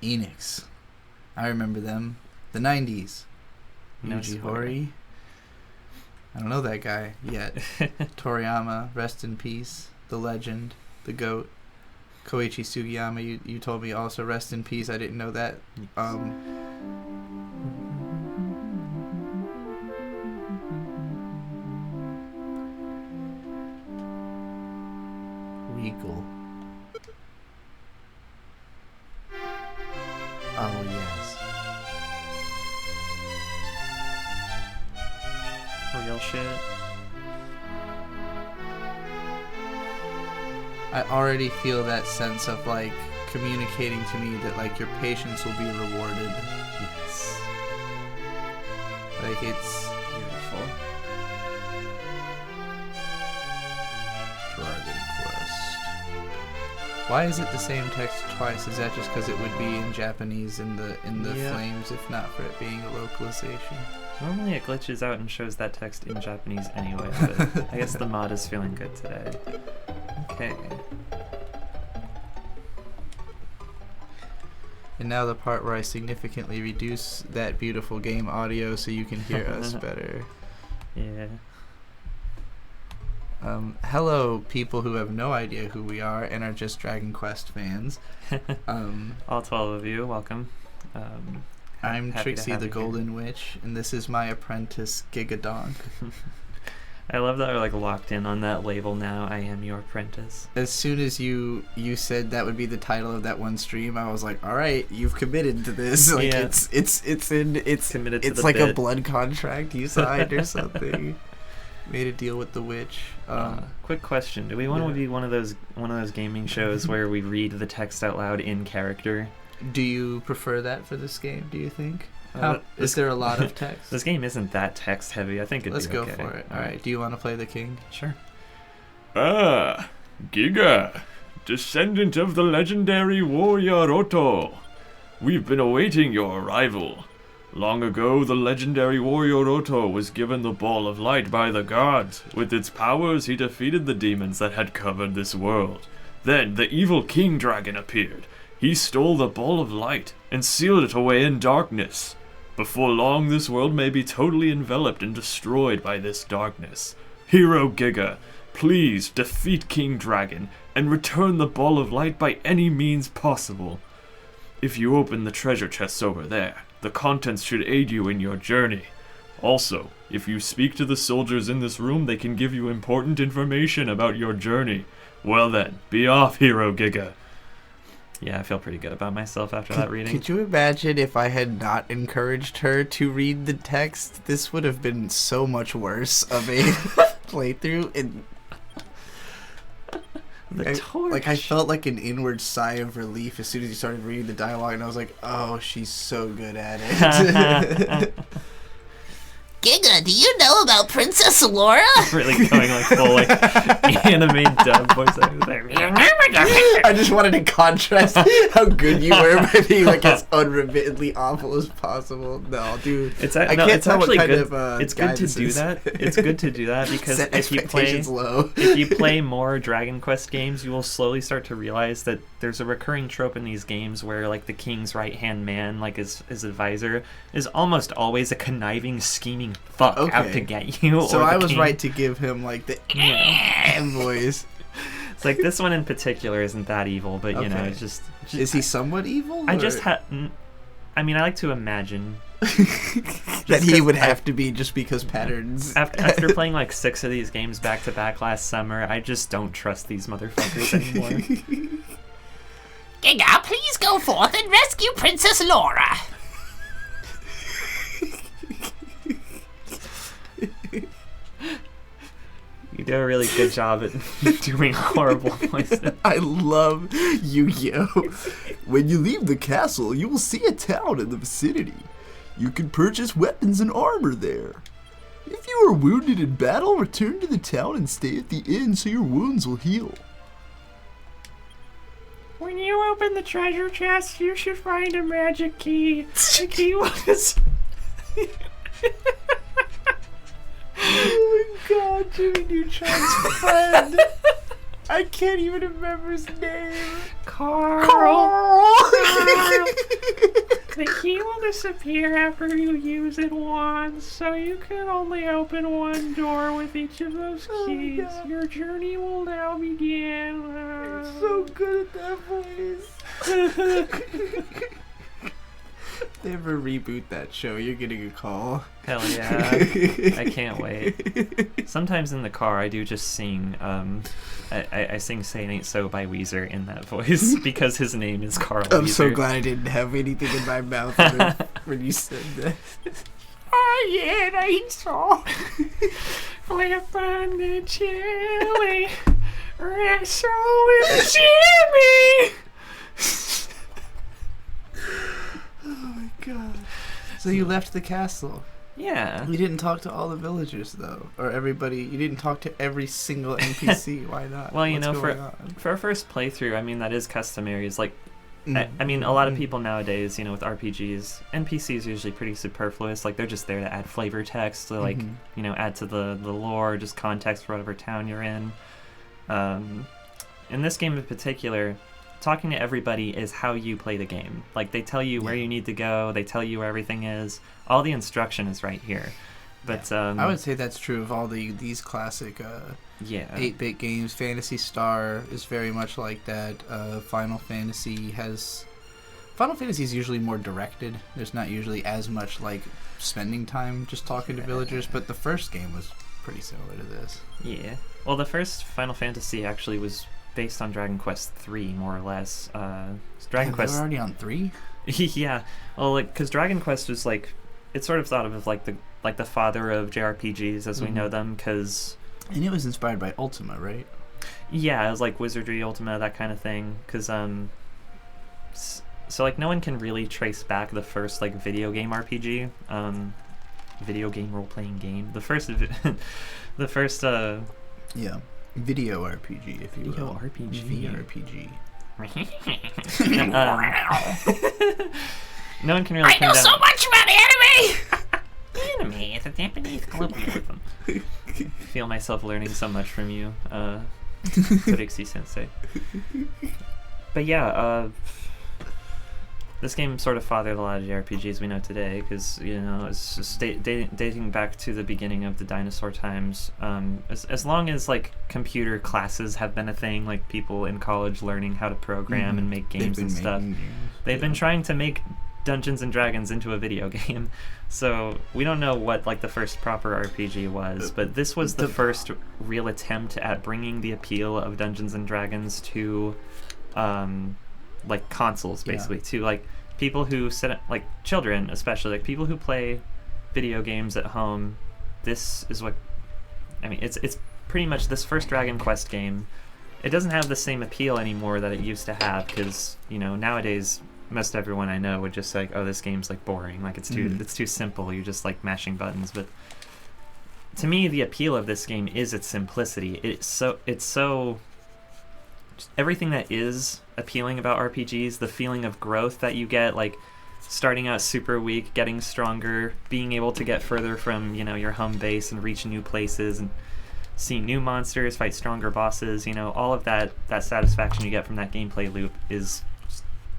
Enix. I remember them. The 90s. No Yuji spoiler. Horii. I don't know that guy yet. Toriyama, rest in peace. The legend. The GOAT. Koichi Sugiyama, you told me also rest in peace. I didn't know that. Regal. Oh, yes. Real shit. I already feel that sense of, like, communicating to me that, like, your patience will be rewarded. Yes. Like, it's... Beautiful. Dragon Quest. Why is it the same text twice? Is that just because it would be in Japanese in the Yeah. flames, if not for it being a localization? Normally it glitches out and shows that text in Japanese anyway, but I guess the mod is feeling good today. Okay. And now the part where I significantly reduce that beautiful game audio so you can hear us better. Yeah. Hello, people who have no idea who we are and are just Dragon Quest fans. All 12 of you, welcome. I'm happy to Trixie have the you here. Golden Witch, and this is my apprentice, Gigadonk. I love that we're like locked in on that label now. I am your apprentice. As soon as you said that would be the title of that one stream, I was like, all right, you've committed to this. Like, Yeah. it's Committed to it's the like a bit. blood contract you signed or something. Made a deal with the witch. Quick question: do we want to be one of those gaming shows where we read the text out loud in character? Do you prefer that for this game, do you think? Uh, Is there a lot of text? This game isn't that text heavy. I think it'd Let's be go okay. for it. All right. Do you want to play the king? Sure. Ah, Giga, descendant of the legendary warrior Otto. We've been awaiting your arrival. Long ago, the legendary warrior Otto was given the Ball of Light by the gods. With its powers, he defeated the demons that had covered this world. Then, the evil king dragon appeared. He stole the Ball of Light and sealed it away in darkness. Before long, this world may be totally enveloped and destroyed by this darkness. Hero Giga, please defeat King Dragon and return the Ball of Light by any means possible. If you open the treasure chests over there, the contents should aid you in your journey. Also, if you speak to the soldiers in this room, they can give you important information about your journey. Well then, be off, Hero Giga. Yeah, I feel pretty good about myself after that reading. Could you imagine if I had not encouraged her to read the text? This would have been so much worse of a playthrough. And I felt like an inward sigh of relief as soon as you started reading the dialogue, and I was like, oh, she's so good at it. Giga, do you know about Princess Laura? Really going like full like anime dub voice acting. I just wanted to contrast how good you were by being like as unremittedly awful as possible. No, dude. It's I no, can't it's tell what actually kind good. of, It's good to guidance do is. that. It's good to do that because Set if you play expectations low. if you play more Dragon Quest games, you will slowly start to realize that there's a recurring trope in these games where like the king's right hand man, like his advisor, is almost always a conniving, scheming fuck out to get you. So or the I was king. right to give him like the voice. It's like this one in particular isn't that evil, but you know, Okay. it's just Is he somewhat evil? I or- just I mean, I like to imagine that he would have to be just because patterns. after playing like 6 of these games back to back last summer, I just don't trust these motherfuckers anymore. Giga, please go forth and rescue Princess Laura. You do a really good job at doing horrible voices. I love Yu-Gi-Oh! When you leave the castle, you will see a town in the vicinity. You can purchase weapons and armor there. If you are wounded in battle, return to the town and stay at the inn so your wounds will heal. When you open the treasure chest, you should find a magic key. The key was... Oh my god, Jimmy Neutron's friend! I can't even remember his name. Carl. disappear after you use it once, so you can only open one door with each of those keys. Your journey will now begin. You're so good at that voice. They ever reboot that show, you're getting a call. Hell yeah. I can't wait. Sometimes in the car I do just sing, I sing Say It Ain't So by Weezer in that voice because his name is Carl I'm Weezer. so glad I didn't have anything in my mouth when you said that. Oh, yeah, it ain't so. Flip on the chili, wrestle with Jimmy. Oh my god. So you left the castle. Yeah. You didn't talk to all the villagers though, or everybody. You didn't talk to every single NPC. Why not? Well, you What's know, going on? for our first playthrough, I mean, that is customary. It's like, I mean, a lot of people nowadays, you know, with RPGs, NPCs are usually pretty superfluous. Like, they're just there to add flavor text, to, like, you know, add to the lore, just context for whatever town you're in. In this game in particular, talking to everybody is how you play the game. Like, they tell you where you need to go, they tell you where everything is. All the instruction is right here. But I would say that's true of all these classic 8-bit games. Phantasy Star is very much like that. Final Fantasy is usually more directed. There's not usually as much like spending time just talking to villagers, but the first game was pretty similar to this. Yeah. Well, the first Final Fantasy actually was based on Dragon Quest 3, more or less. Dragon Quest. They were already on 3? Yeah. Well, like, because Dragon Quest was like, it's sort of thought of like the father of JRPGs as we know them, because. And it was inspired by Ultima, right? Yeah, it was like Wizardry, Ultima, that kind of thing. Because so like no one can really trace back the first like video game RPG, video game role playing game. The first, yeah, video RPG, if you video will. RPG. VRPG. No one can really. I know so much about anime. Anime is a Japanese colloquialism. Feel myself learning so much from you, Kurixi Sensei. But yeah, this game sort of fathered a lot of JRPGs we know today, because, you know, it's just dating back to the beginning of the dinosaur times. As long as like computer classes have been a thing, like people in college learning how to program and make games and stuff, they've been trying to make Dungeons and Dragons into a video game. So we don't know what like the first proper RPG was, but this was the first real attempt at bringing the appeal of Dungeons and Dragons to like consoles, basically, to like people who sit, like children especially, like people who play video games at home. This is what I mean. It's pretty much this first Dragon Quest game. It doesn't have the same appeal anymore that it used to have, because, you know, nowadays most everyone I know would just say, oh, this game's like boring, like it's too simple, you're just like mashing buttons. But to me, the appeal of this game is its simplicity. It's so just everything that is appealing about RPGs, the feeling of growth that you get, like starting out super weak, getting stronger, being able to get further from, you know, your home base and reach new places and see new monsters, fight stronger bosses, you know, all of that satisfaction you get from that gameplay loop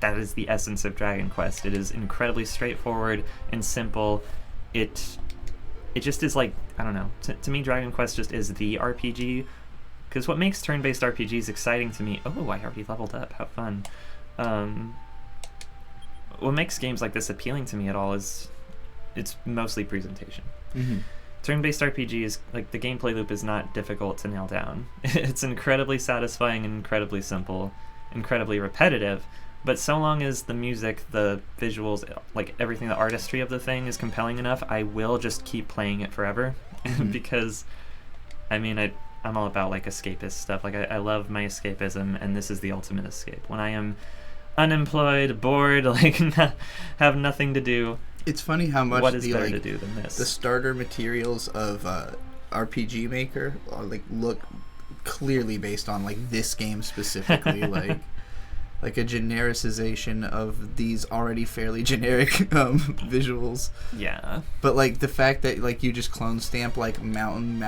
that is the essence of Dragon Quest. It is incredibly straightforward and simple. It just is like, I don't know, to me Dragon Quest just is the RPG, because what makes turn-based RPGs exciting to me, oh, I already leveled up, how fun. What makes games like this appealing to me at all is it's mostly presentation. Turn-based RPGs, like, the gameplay loop is not difficult to nail down. It's incredibly satisfying and incredibly simple, incredibly repetitive, but so long as the music, the visuals, like everything, the artistry of the thing is compelling enough, I will just keep playing it forever. Because, I mean, I'm all about like escapist stuff. Like I love my escapism, and this is the ultimate escape. When I am unemployed, bored, like have nothing to do. It's funny how much what is better to do than this? The starter materials of RPG Maker are, like, look clearly based on like this game specifically, like a genericization of these already fairly generic visuals. Yeah. But like the fact that like you just clone stamp like mountain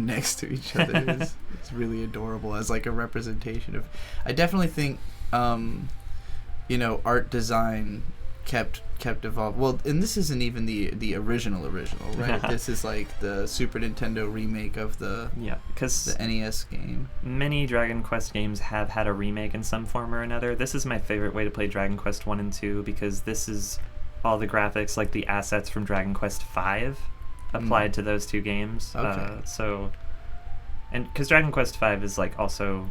next to each other is it's really adorable as like a representation of. I definitely think you know, art design kept kept evolving. Well, and this isn't even the original, right? This is like the Super Nintendo remake of the because NES game. Many Dragon Quest games have had a remake in some form or another. This is my favorite way to play Dragon Quest 1 and 2 because this is all the graphics, like the assets from Dragon Quest 5 applied to those two games. Okay. And because Dragon Quest 5 is like also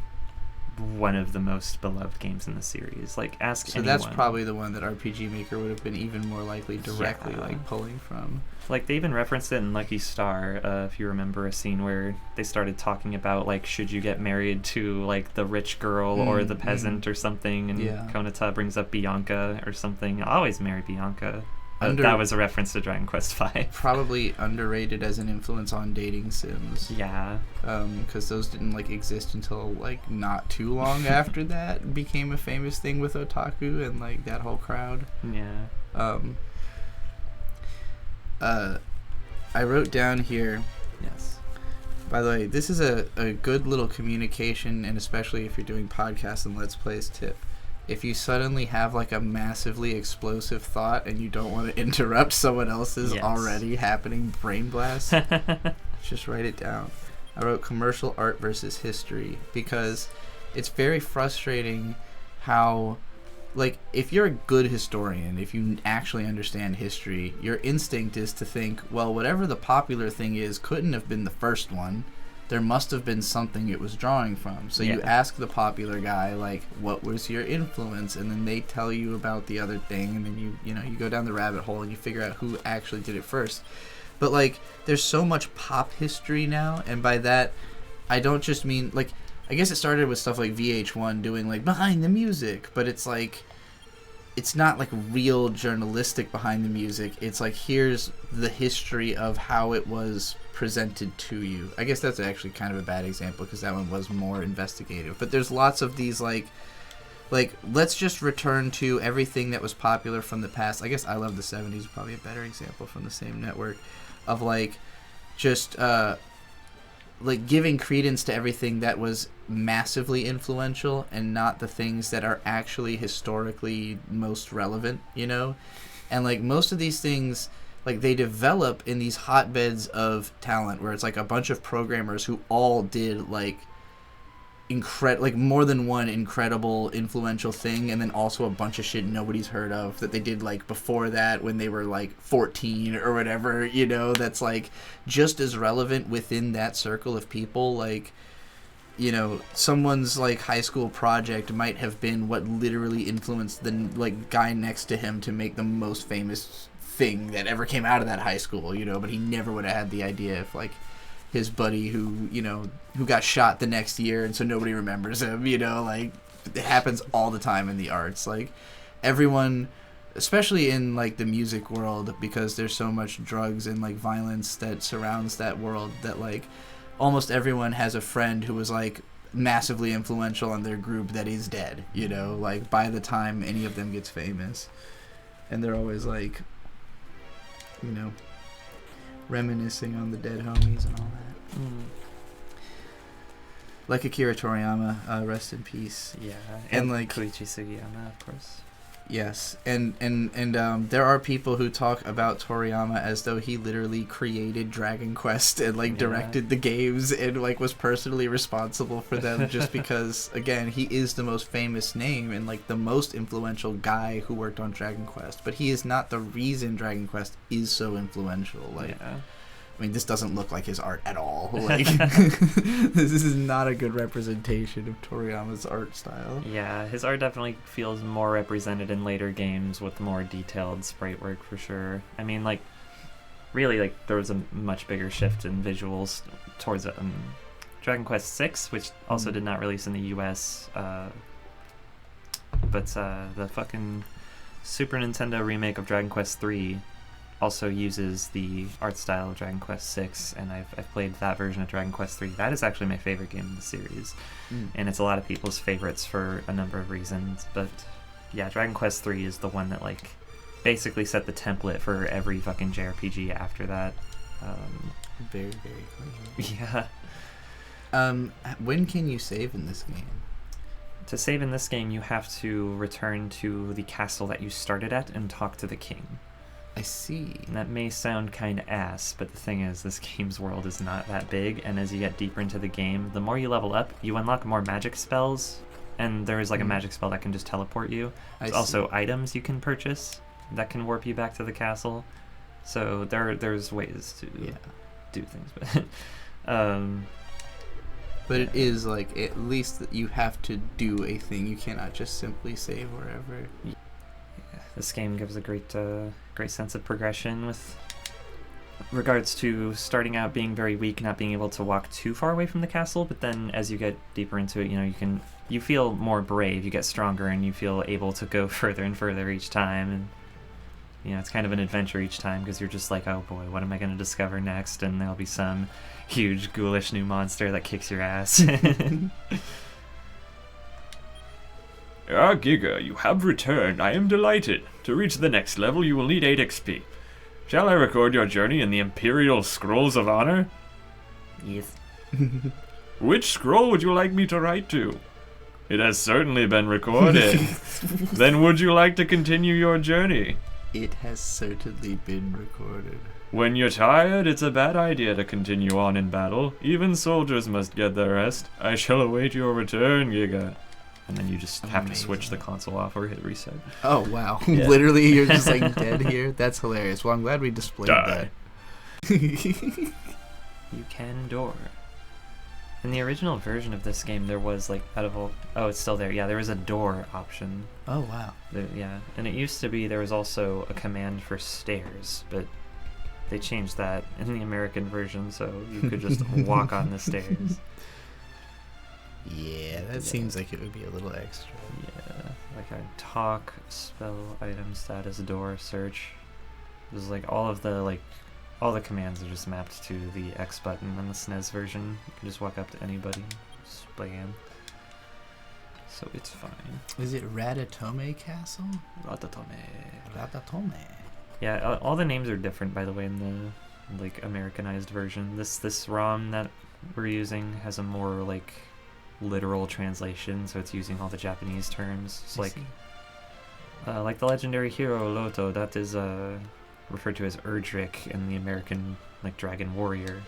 one of the most beloved games in the series. Like, ask anyone. So that's probably the one that RPG Maker would have been even more likely directly like pulling from. Like, they even referenced it in Lucky Star, if you remember a scene where they started talking about, like, should you get married to, like, the rich girl or the peasant or something, and Konata brings up Bianca or something. I'll always marry Bianca. That was a reference to Dragon Quest V. Probably underrated as an influence on dating sims. Yeah. Because those didn't like exist until like not too long after that became a famous thing with otaku and like that whole crowd. Yeah. I wrote down here. Yes. By the way, this is a good little communication, and especially if you're doing podcasts and Let's Plays tip. If you suddenly have like a massively explosive thought and you don't want to interrupt someone else's already happening brain blast, just write it down. I wrote commercial art versus history because it's very frustrating how, like, if you're a good historian, if you actually understand history, your instinct is to think, well, whatever the popular thing is couldn't have been the first one. There must have been something it was drawing from. So you ask the popular guy, like, what was your influence? And then they tell you about the other thing, and then you go down the rabbit hole and you figure out who actually did it first. But, like, there's so much pop history now, and by that, I don't just mean, like, I guess it started with stuff like VH1 doing, like, behind the music, but it's, like, it's not, like, real journalistic behind the music. It's, like, here's the history of how it was presented to you. I guess that's actually kind of a bad example because that one was more investigative. But there's lots of these, like, let's just return to everything that was popular from the past. I guess I Love the 70s is probably a better example from the same network of, like, just, like, giving credence to everything that was massively influential and not the things that are actually historically most relevant, you know? And, like, most of these things, like, they develop in these hotbeds of talent where it's, like, a bunch of programmers who all did, like, like, more than one incredible, influential thing, and then also a bunch of shit nobody's heard of that they did, like, before that when they were, like, 14 or whatever, you know, that's, like, just as relevant within that circle of people. Like, you know, someone's, like, high school project might have been what literally influenced the, like, guy next to him to make the most famous thing that ever came out of that high school, you know, but he never would have had the idea if, like, his buddy who got shot the next year and so nobody remembers him, you know, like, it happens all the time in the arts. Like, everyone, especially in, like, the music world, because there's so much drugs and, like, violence that surrounds that world, that, like, almost everyone has a friend who was, like, massively influential on their group that is dead, you know, like, by the time any of them gets famous. And they're always, like, you know, reminiscing on the dead homies and all that. Like Akira Toriyama, rest in peace. Yeah, and like Koichi Sugiyama, of course. Yes, and there are people who talk about Toriyama as though he literally created Dragon Quest and, like, directed the games and, like, was personally responsible for them just because, again, he is the most famous name and, like, the most influential guy who worked on Dragon Quest. But he is not the reason Dragon Quest is so influential. Like, I mean, this doesn't look like his art at all. Like, this is not a good representation of Toriyama's art style. Yeah, his art definitely feels more represented in later games with more detailed sprite work for sure. I mean, like, really, like, there was a much bigger shift in visuals towards Dragon Quest VI, which also did not release in the US, but the fucking Super Nintendo remake of Dragon Quest III also uses the art style of Dragon Quest VI, and I've played that version of Dragon Quest III. That is actually my favorite game in the series, and it's a lot of people's favorites for a number of reasons. But yeah, Dragon Quest III is the one that, like, basically set the template for every fucking JRPG after that. Very, very clean. Yeah. When can you save in this game? To save in this game, you have to return to the castle that you started at and talk to the king. I see. And that may sound kind of ass, but the thing is, this game's world is not that big, and as you get deeper into the game, the more you level up, you unlock more magic spells, and there is like a magic spell that can just teleport you. There's also items you can purchase that can warp you back to the castle. So there's ways to do things, but it is like at least that you have to do a thing. You cannot just simply save wherever. Yeah, this game gives a great sense of progression with regards to starting out being very weak, not being able to walk too far away from the castle, but then as you get deeper into it, you feel more brave, you get stronger, and you feel able to go further and further each time, and it's kind of an adventure each time because you're just like, oh boy, what am I going to discover next? And there'll be some huge ghoulish new monster that kicks your ass. Giga, you have returned. I am delighted. To reach the next level, you will need 8 XP. Shall I record your journey in the Imperial Scrolls of Honor? Yes. Which scroll would you like me to write to? It has certainly been recorded. Then would you like to continue your journey? It has certainly been recorded. When you're tired, it's a bad idea to continue on in battle. Even soldiers must get their rest. I shall await your return, Giga. And then you just have to switch the console off or hit reset. Oh, wow. Yeah. Literally, you're just like dead here? That's hilarious. Well, I'm glad we displayed that. You can endure. In the original version of this game, there was like it's still there. Yeah, there was a door option. Oh, wow. And it used to be there was also a command for stairs, but they changed that in the American version, so you could just walk on the stairs. Yeah, that seems like it would be a little extra. Yeah, like a talk, spell, item, status, door, search. There's like all the commands are just mapped to the X button on the SNES version. You can just walk up to anybody, spam. So it's fine. Is it Ratatome Castle? Ratatome. Yeah, all the names are different, by the way, in the Americanized version. This ROM that we're using has a more literal translation, so it's using all the Japanese terms. It's like the legendary hero Loto, that is referred to as Erdrick in the American Dragon Warrior.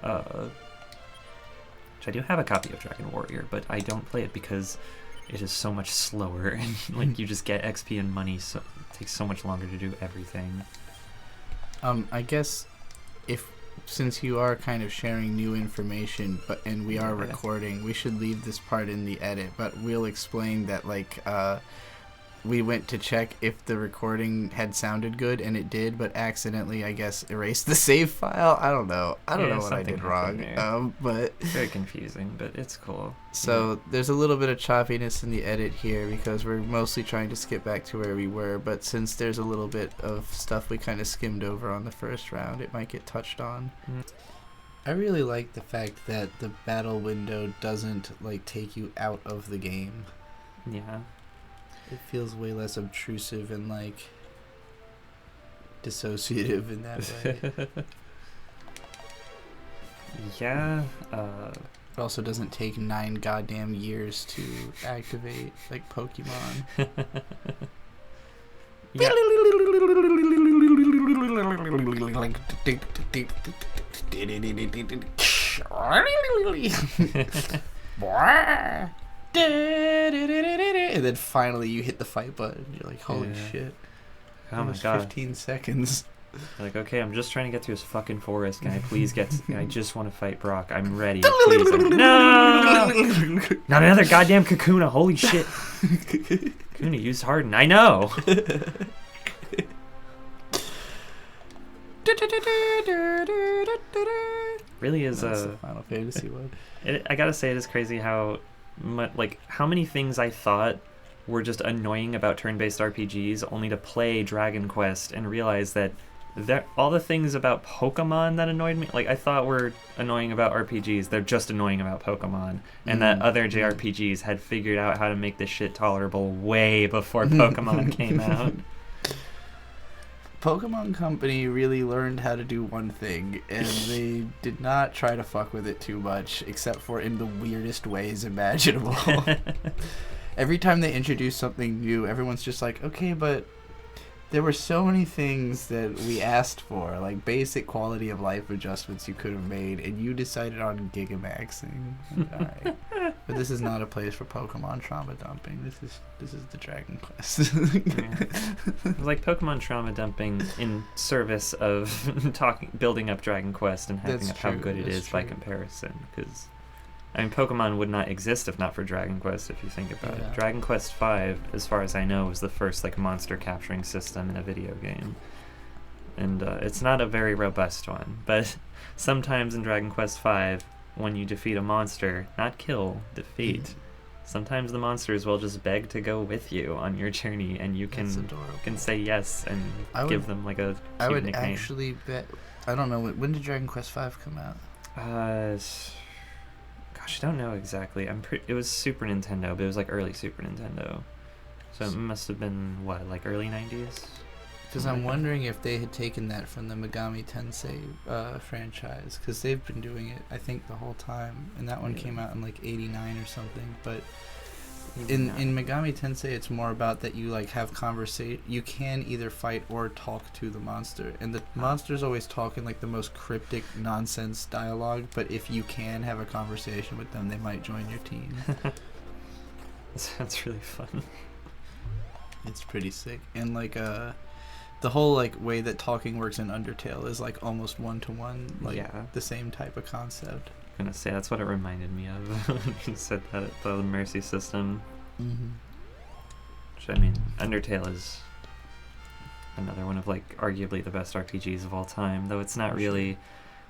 Which I do have a copy of Dragon Warrior, but I don't play it because it is so much slower, and you just get XP and money, so it takes so much longer to do everything. I guess since you are kind of sharing new information, and we are recording, we should leave this part in the edit, but we'll explain that we went to check if the recording had sounded good, and it did, but accidentally, I guess, erased the save file. I don't know what I did wrong. But very confusing, but it's cool. So there's a little bit of choppiness in the edit here because we're mostly trying to skip back to where we were, but since there's a little bit of stuff we kind of skimmed over on the first round, it might get touched on. I really like the fact that the battle window doesn't take you out of the game. Yeah. It feels way less obtrusive and dissociative in that way. Yeah. It also doesn't take 9 goddamn years to activate like Pokemon. Yeah. And then finally you hit the fight button. You're like, holy shit. Oh my god. 15 seconds. Okay, I'm just trying to get to his fucking forest. Can I please I just want to fight Brock. I'm ready. Please. No! Not another goddamn Kakuna. Holy shit. Kakuna used Harden. I know. Really is a Final Fantasy one. I gotta say, it is crazy how many things I thought were just annoying about turn-based RPGs, only to play Dragon Quest and realize that all the things about Pokemon that annoyed me, I thought were annoying about RPGs, they're just annoying about Pokemon, and that other JRPGs had figured out how to make this shit tolerable way before Pokemon came out. Pokemon Company really learned how to do one thing, and they did not try to fuck with it too much, except for in the weirdest ways imaginable. Every time they introduce something new, everyone's just like, okay, but there were so many things that we asked for, like basic quality of life adjustments you could have made, and you decided on Gigamaxing. Like, all right. But this is not a place for Pokemon trauma dumping. This is the Dragon Quest. It was like Pokemon trauma dumping in service of building up Dragon Quest and hyping up how good it is by comparison. Because I mean, Pokemon would not exist if not for Dragon Quest, if you think about it. Dragon Quest V, as far as I know, was the first like monster capturing system in a video game. And it's not a very robust one, but sometimes in Dragon Quest V, when you defeat a monster, not kill, defeat, sometimes the monsters will just beg to go with you on your journey, and you can say yes and give them like a cute I would nickname. actually bet. I don't know, when did Dragon Quest V come out? Gosh, I don't know exactly. It was Super Nintendo, but it was like early Super Nintendo. So it must have been, what, like early 90s? Because I'm wondering if they had taken that from the Megami Tensei franchise, because they've been doing it, I think, the whole time. And that one came out in like 89 or something. But in Megami Tensei, it's more about that you like have conversation. You can either fight or talk to the monster, and the monsters always talk in like the most cryptic nonsense dialogue. But if you can have a conversation with them, they might join your team. That sounds really fun. It's pretty sick, and like the whole like way that talking works in Undertale is like almost one-to-one, like the same type of concept. I'm gonna say that's what it reminded me of when you said that, the mercy system. Which, I mean, Undertale is another one of like arguably the best RPGs of all time, though it's not really,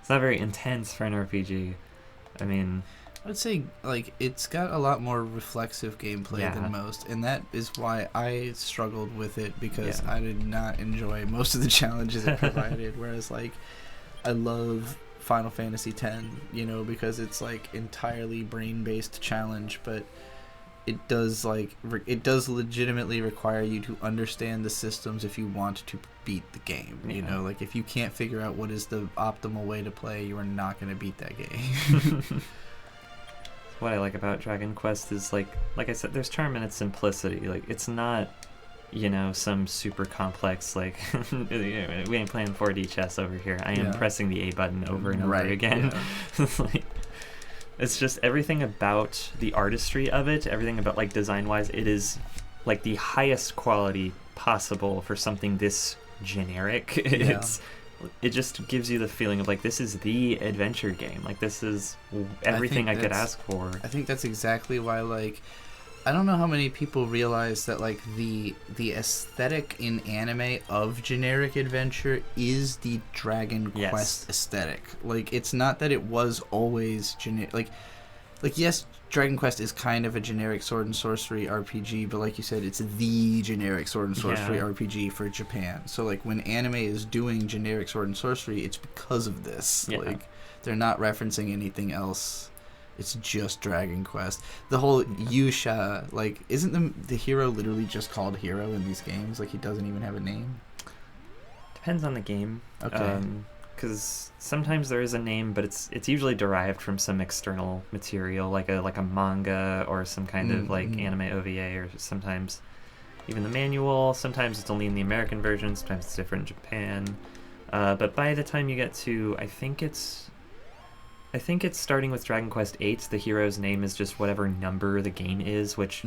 it's not very intense for an RPG. I mean, I would say like it's got a lot more reflexive gameplay than most, and that is why I struggled with it, because I did not enjoy most of the challenges it provided. Whereas like I love Final Fantasy X, you know, because it's like entirely brain-based challenge, but it does like it does legitimately require you to understand the systems if you want to beat the game. You know, like if you can't figure out what is the optimal way to play, you are not going to beat that game. What I like about Dragon Quest is like I said, there's charm in its simplicity. Like it's not, you know, some super complex like we ain't playing 4D chess over here. I am pressing the A button over and over again. Like, it's just everything about the artistry of it, everything about like design wise, it is like the highest quality possible for something this generic. It just gives you the feeling of like this is the adventure game. Like this is everything I could ask for. I think that's exactly why, like, I don't know how many people realize that like the aesthetic in anime of generic adventure is the Dragon Quest aesthetic. Like it's not that it was always generic. Like yes, Dragon Quest is kind of a generic sword and sorcery RPG, but like you said, it's the generic sword and sorcery RPG for Japan. So like when anime is doing generic sword and sorcery, it's because of this. Like they're not referencing anything else. It's just Dragon Quest. The whole Yusha, like, isn't the hero literally just called Hero in these games? Like he doesn't even have a name? Depends on the game. Okay. Because sometimes there is a name, but it's usually derived from some external material, like a manga or some kind of like anime OVA, or sometimes even the manual. Sometimes it's only in the American version. Sometimes it's different in Japan. But by the time you get to, I think it's starting with Dragon Quest VIII. The hero's name is just whatever number the game is, which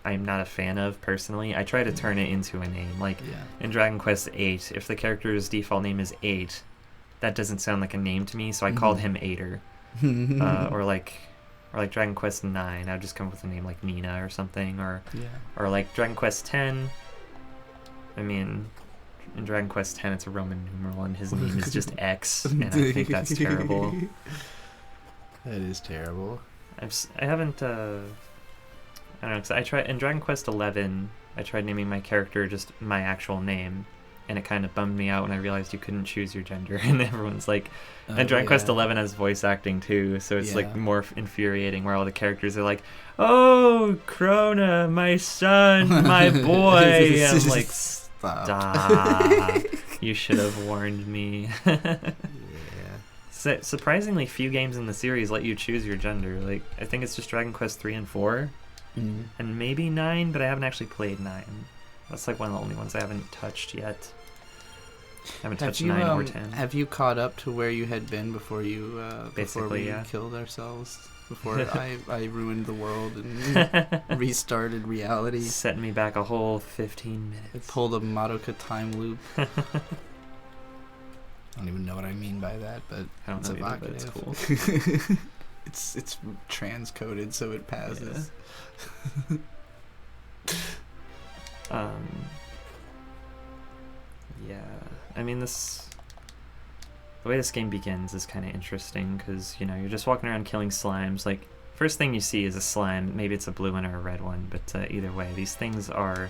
I'm not a fan of personally. I try to turn it into a name. Like in Dragon Quest VIII, if the character's default name is 8. That doesn't sound like a name to me, so I called him Aider. Or like Dragon Quest 9, I would just come up with a name like Nina or something, or like Dragon Quest 10. I mean, in Dragon Quest 10, it's a Roman numeral, and his name is just X, and I think that's terrible. That is terrible. I haven't. I don't know. 'Cause I tried in Dragon Quest 11. I tried naming my character just my actual name. And it kind of bummed me out when I realized you couldn't choose your gender. And everyone's like... and Dragon Quest 11 has voice acting too, so it's like more infuriating, where all the characters are like, "Oh, Krona, my son, my boy." And I'm like, stop. You should have warned me. Yeah. Surprisingly few games in the series let you choose your gender. Like, I think it's just Dragon Quest 3 and 4, and maybe 9, but I haven't actually played 9. That's like one of the only ones I haven't touched yet. I haven't touched 9 or 10. Have you caught up to where you had been before you before we yeah. killed ourselves? Before I ruined the world and restarted reality. Set me back a whole 15 minutes. I pulled a Madoka time loop. I don't even know what I mean by that, but I don't it's know either, but it's evocative. cool. It's transcoded, so it passes. Yeah. I mean, the way this game begins is kind of interesting because, you know, you're just walking around killing slimes. Like, first thing you see is a slime. Maybe it's a blue one or a red one, but either way, these things are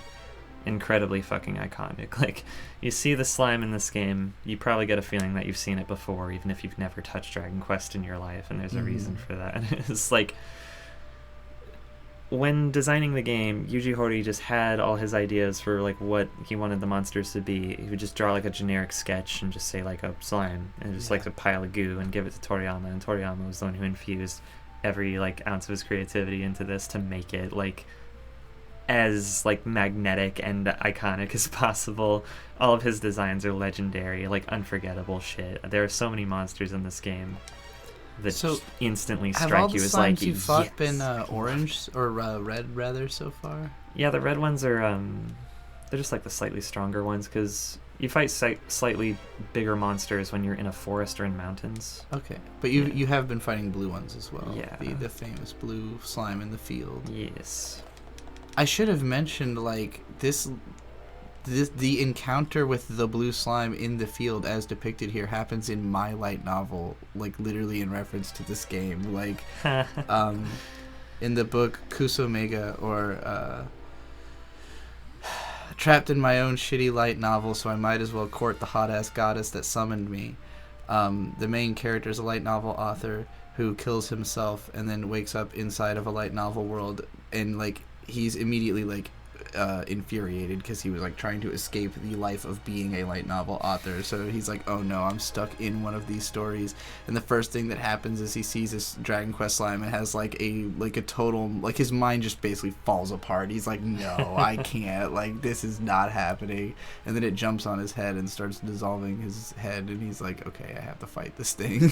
incredibly fucking iconic. Like, you see the slime in this game, you probably get a feeling that you've seen it before, even if you've never touched Dragon Quest in your life, and there's a reason for that. It's like, when designing the game, Yuji Horii just had all his ideas for like what he wanted the monsters to be. He would just draw like a generic sketch and just say like a slime and just like a pile of goo and give it to Toriyama, and Toriyama was the one who infused every like ounce of his creativity into this to make it like as like magnetic and iconic as possible. All of his designs are legendary, like unforgettable shit. There are so many monsters in this game that just instantly strike you as like, have all the slimes you fought been orange or red rather so far? Yeah, the red ones are they're just like the slightly stronger ones because you fight slightly bigger monsters when you're in a forest or in mountains. Okay, but you have been fighting blue ones as well. Yeah, the famous blue slime in the field. Yes. I should have mentioned like the encounter with the blue slime in the field as depicted here happens in my light novel, like literally in reference to this game. Like in the book Kusomega, or trapped in my own shitty light novel, so I might as well court the hot-ass goddess that summoned me. The main character is a light novel author who kills himself and then wakes up inside of a light novel world, and like he's immediately like infuriated because he was like trying to escape the life of being a light novel author. So he's like, oh no, I'm stuck in one of these stories. And the first thing that happens is he sees this Dragon Quest slime and has like a total, like his mind just basically falls apart. He's like, no, I can't, like this is not happening. And then it jumps on his head and starts dissolving his head, and he's like, okay, I have to fight this thing.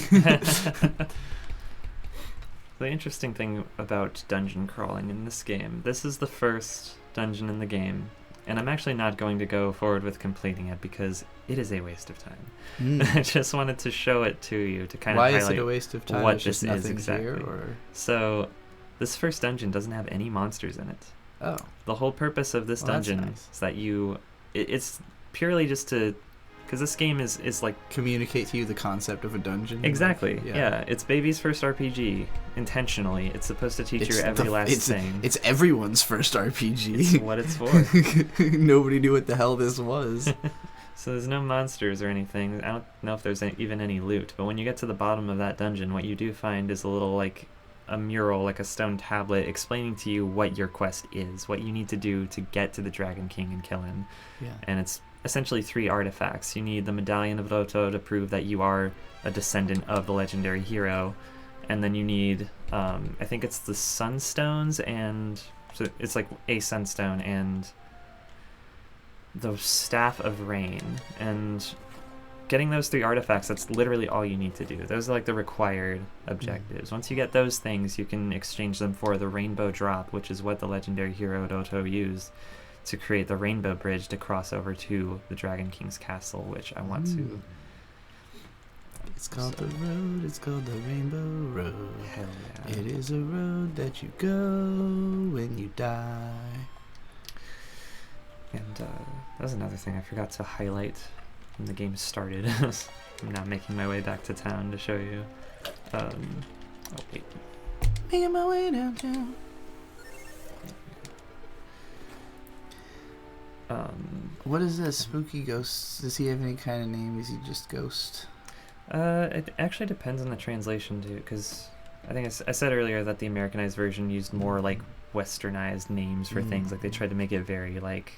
The interesting thing about dungeon crawling in this game, this is the first dungeon in the game, and I'm actually not going to go forward with completing it because it is a waste of time. I just wanted to show it to you to kind of highlight why is it a waste of time? what this is exactly. Here, or? So this first dungeon doesn't have any monsters in it. Oh. The whole purpose of this dungeon is that it's purely just to, because this game is like communicate to you the concept of a dungeon. Exactly. Yeah. It's baby's first RPG. Intentionally, it's supposed to teach you every last thing. It's everyone's first RPG. It's what it's for. Nobody knew what the hell this was. So there's no monsters or anything. I don't know if there's even any loot. But when you get to the bottom of that dungeon, what you do find is a little like a mural, like a stone tablet, explaining to you what your quest is, what you need to do to get to the Dragon King and kill him. Yeah. And it's essentially 3 artifacts. You need the Medallion of Roto to prove that you are a descendant of the legendary hero, and then you need I think it's the Sunstones, and so it's like a Sunstone and the Staff of Rain. And getting those 3 artifacts, that's literally all you need to do. Those are like the required objectives. Once you get those things, you can exchange them for the Rainbow Drop, which is what the legendary hero Roto used to create the Rainbow Bridge to cross over to the Dragon King's castle, which I want to. It's called the road, it's called the Rainbow Road. Hell yeah. It is a road that you go when you die. And that was another thing I forgot to highlight when the game started. I'm now making my way back to town to show you. Oh, wait. Making my way downtown. What is that spooky ghost? Does he have any kind of name? Is he just ghost? It actually depends on the translation too, because I think I said earlier that the Americanized version used more like westernized names for things. Like they tried to make it very like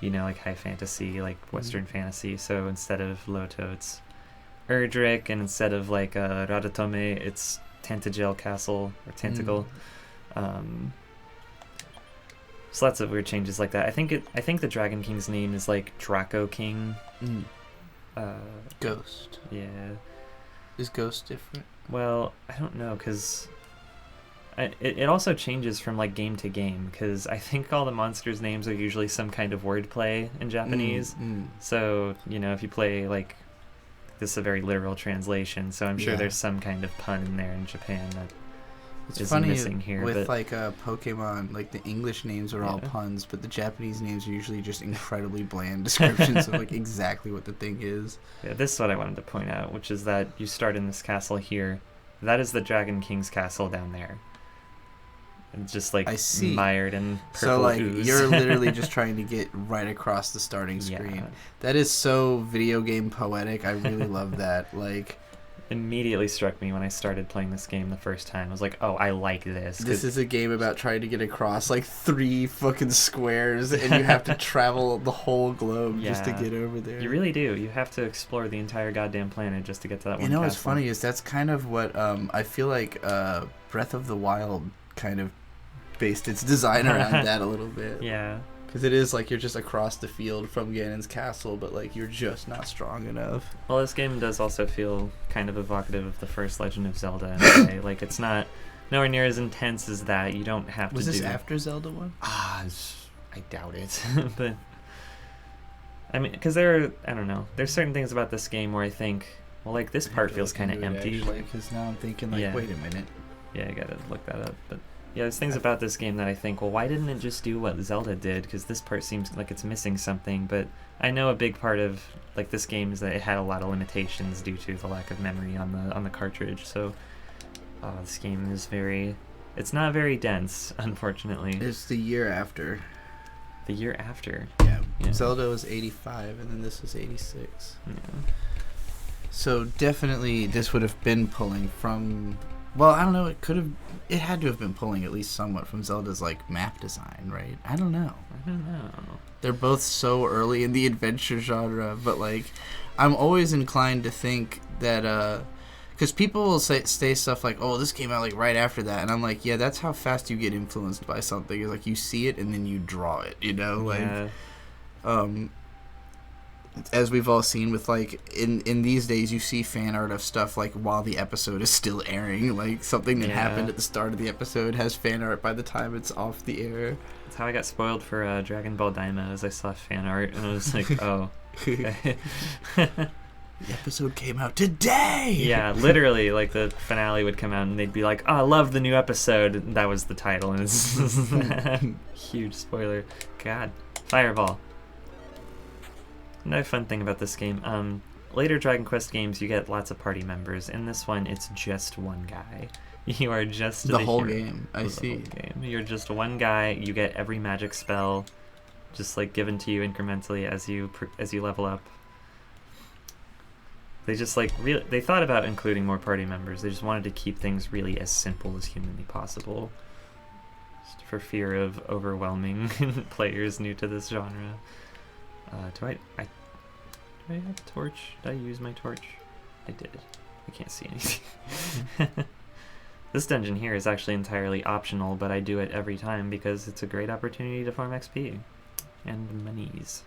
you know, like high fantasy, like Western fantasy. So instead of Loto, it's Erdrick, and instead of like Radatome, it's Tantagel Castle or Tantacle. So lots of weird changes like that. I think the Dragon King's name is like Draco King. Ghost. Yeah. Is Ghost different? Well, I don't know, because it also changes from like game to game, because I think all the monsters' names are usually some kind of wordplay in Japanese. So, you know, if you play like, this is a very literal translation, so I'm sure there's some kind of pun in there in Japan that It's is funny missing here. with but like Pokemon, like the English names are all puns, but the Japanese names are usually just incredibly bland descriptions of like exactly what the thing is. yeah, this is what I wanted to point out, which is that you start in this castle here. That is the Dragon King's castle down there. And just like I see. mired in purple So like ooze. you're literally just trying to get right across the starting screen. Yeah. That is so video game poetic. I really love that. Like, immediately struck me when I started playing this game the first time. I was like, oh, I like this. this is a game about trying to get across like 3 fucking squares, and you have to travel the whole globe just to Yeah. get over there. You really do. You have to explore the entire goddamn planet just to get to that one You know what's castle. funny is that's kind of what I feel like Breath of the Wild kind of based its design around that a little bit. Yeah. Because it is like you're just across the field from Ganon's castle, but like you're just not strong enough. Well, this game does also feel kind of evocative of the first Legend of Zelda in a way. Like, it's not nowhere near as intense as that. You don't have Was to this do... after Zelda 1? I doubt it. But, I mean, because I don't know. There's certain things about this game where I think, well, like, this part feels kind of empty. Because now I'm thinking like, Yeah. wait a minute. Yeah, I gotta look that up. But yeah, there's things about this game that I think, well, why didn't it just do what Zelda did? Because this part seems like it's missing something. But I know a big part of like this game is that it had a lot of limitations due to the lack of memory on the cartridge. So this game is it's not very dense, unfortunately. It's the year after. The year after. Yeah. Yeah. Zelda was 85, and then this was 86. Yeah. So definitely this would have been pulling from... Well, I don't know. It had to have been pulling at least somewhat from Zelda's like map design, right? I don't know. I don't know. They're both so early in the adventure genre, but like, I'm always inclined to think that because people will say stuff like, "Oh, this came out like right after that," and I'm like, "Yeah, that's how fast you get influenced by something. Is like you see it and then you draw it, you know, like." Yeah. As we've all seen with like in these days, you see fan art of stuff like while the episode is still airing, like something that happened at the start of the episode has fan art by the time it's off the air. That's how I got spoiled for Dragon Ball Daima, as I saw fan art and I was like, oh. Okay. The episode came out today. Yeah, literally, like the finale would come out and they'd be like, "Oh, I love the new episode." And that was the title, and it's huge spoiler. God, Fireball. Another fun thing about this game, later Dragon Quest games, you get lots of party members. In this one, it's just one guy. You are just the whole hero game. I of the see. whole game. You're just one guy. You get every magic spell, just like given to you incrementally as you level up. They just like they thought about including more party members. They just wanted to keep things really as simple as humanly possible, just for fear of overwhelming players new to this genre. Do I have a torch? Did I use my torch? I did. I can't see anything. This dungeon here is actually entirely optional, but I do it every time because it's a great opportunity to farm XP and monies.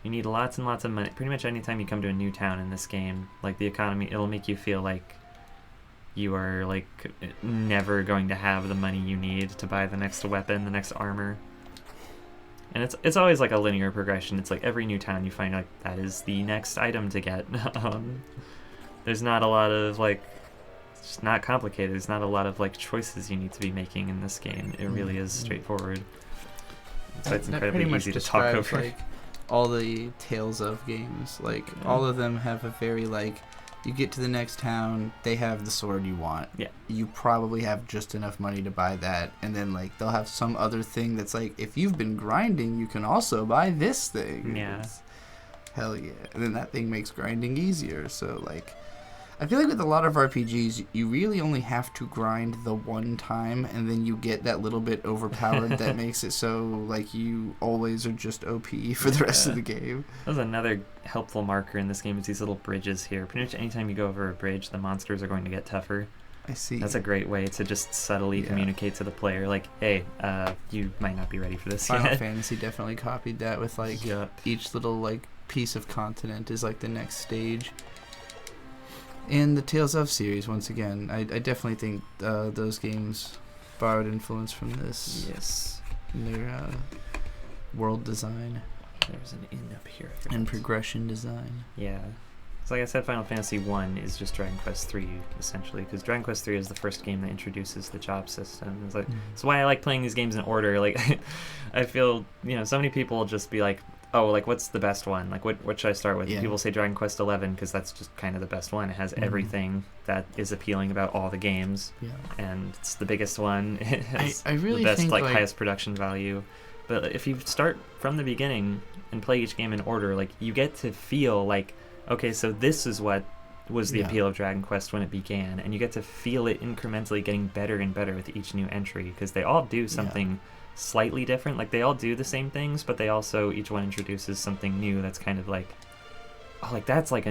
You need lots and lots of money. Pretty much anytime you come to a new town in this game, like the economy, it'll make you feel like you are like never going to have the money you need to buy the next weapon, the next armor. And it's always like a linear progression. It's like every new town you find like that is the next item to get. There's not a lot of like, it's just not complicated. There's not a lot of like choices you need to be making in this game. It really is straightforward. So it's incredibly easy to talk over. Like, all the Tales of games, like all of them have a very like, you get to the next town, they have the sword you want. Yeah. You probably have just enough money to buy that, and then like they'll have some other thing that's like, if you've been grinding, you can also buy this thing. Yeah. Hell yeah. And then that thing makes grinding easier. So like, I feel like with a lot of RPGs, you really only have to grind the one time, and then you get that little bit overpowered that makes it so like you always are just OP for the rest of the game. That was another helpful marker in this game is these little bridges here. Pretty much anytime you go over a bridge, the monsters are going to get tougher. I see. That's a great way to just subtly communicate to the player, like, hey, you might not be ready for this Final yet. Fantasy definitely copied that with like each little like piece of continent is like the next stage. And the Tales of series, once again, I definitely think those games borrowed influence from this. Yes. In their world design. There's an inn up here. And progression design. Yeah. So like I said, Final Fantasy 1 is just Dragon Quest 3, essentially, because Dragon Quest 3 is the first game that introduces the job system. It's like, That's why I like playing these games in order. Like, I feel, so many people will just be like, oh, like, what's the best one? Like, what should I start with? Yeah. People say Dragon Quest 11 because that's just kind of the best one. It has everything that is appealing about all the games. Yeah. And it's the biggest one. It has I really the best, think, like, highest production value. But if you start from the beginning and play each game in order, like, you get to feel like, okay, so this is what was the appeal of Dragon Quest when it began, and you get to feel it incrementally getting better and better with each new entry, because they all do something slightly different. Like, they all do the same things, but they also, each one introduces something new that's kind of like, oh, like, that's like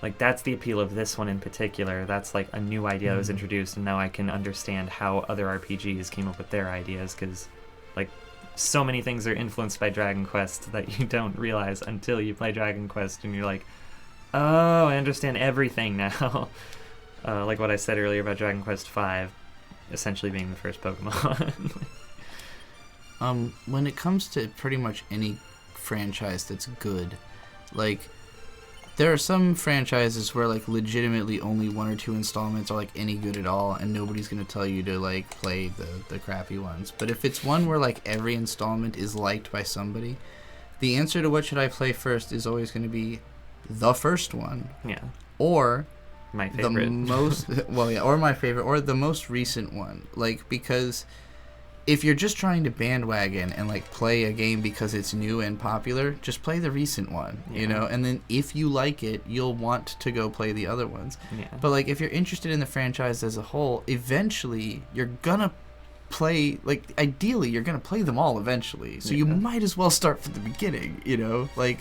like, that's the appeal of this one in particular. That's like a new idea that was introduced, and now I can understand how other RPGs came up with their ideas, because, like, so many things are influenced by Dragon Quest that you don't realize until you play Dragon Quest, and you're like, oh, I understand everything now. Like what I said earlier about Dragon Quest V essentially being the first Pokemon. When it comes to pretty much any franchise that's good, like, there are some franchises where, like, legitimately only one or two installments are, like, any good at all, and nobody's going to tell you to, like, play the crappy ones. But if it's one where, like, every installment is liked by somebody, the answer to what should I play first is always going to be the first one. Yeah. Or my favorite. the most, or my favorite, or the most recent one. Like, because if you're just trying to bandwagon and, like, play a game because it's new and popular, just play the recent one, and then if you like it, you'll want to go play the other ones. Yeah. But, like, if you're interested in the franchise as a whole, eventually you're gonna play, like, ideally you're gonna play them all eventually, so you might as well start from the beginning, like.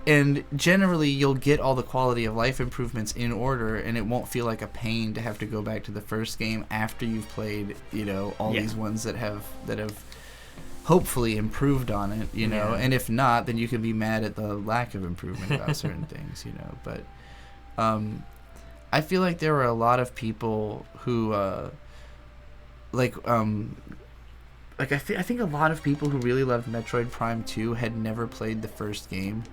And generally, you'll get all the quality of life improvements in order, and it won't feel like a pain to have to go back to the first game after you've played, all these ones that have hopefully improved on it, And if not, then you can be mad at the lack of improvement about certain things, But I feel like there were a lot of people who, I think a lot of people who really loved Metroid Prime 2 had never played the first game.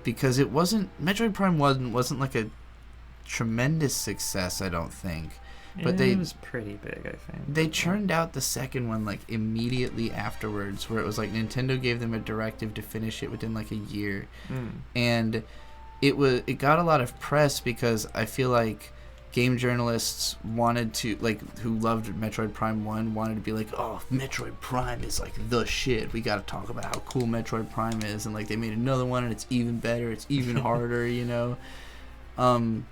Because Metroid Prime 1 wasn't like a tremendous success, I don't think. But it was pretty big, I think. They churned out the second one, like, immediately afterwards, where it was like Nintendo gave them a directive to finish it within, like, a year. And it got a lot of press because I feel like game journalists wanted to, like, who loved Metroid Prime 1 wanted to be like, oh, Metroid Prime is, like, the shit. We got to talk about how cool Metroid Prime is. And, like, they made another one, and it's even better. It's even harder, And,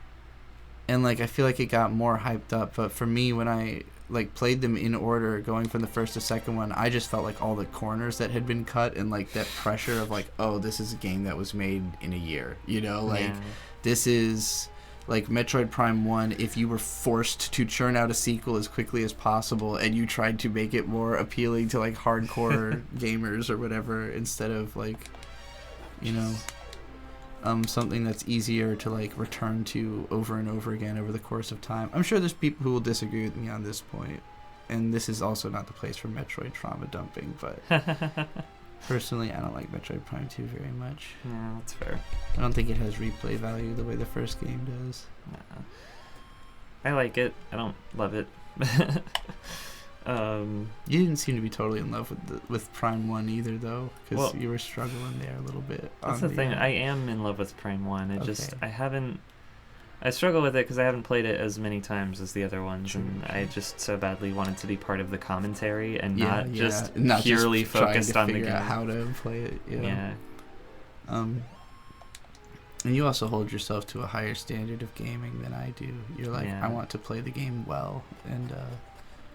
like, I feel like it got more hyped up. But for me, when I, like, played them in order, going from the first to second one, I just felt like all the corners that had been cut and, like, that pressure of, like, oh, this is a game that was made in a year, This is, like, Metroid Prime 1, if you were forced to churn out a sequel as quickly as possible and you tried to make it more appealing to, like, hardcore gamers or whatever, instead of, like, something that's easier to, like, return to over and over again over the course of time. I'm sure there's people who will disagree with me on this point, and this is also not the place for Metroid trauma dumping, but personally, I don't like Metroid Prime 2 very much. Yeah, that's fair. I don't think it has replay value the way the first game does. No. I like it. I don't love it. You didn't seem to be totally in love with Prime 1 either, though, because you were struggling there a little bit. That's the thing. I am in love with Prime 1. I struggle with it because I haven't played it as many times as the other ones, and I just so badly wanted to be part of the commentary and not just purely focused on the game. Out how to play it. Yeah. And you also hold yourself to a higher standard of gaming than I do. You're like, Yeah. I want to play the game well, and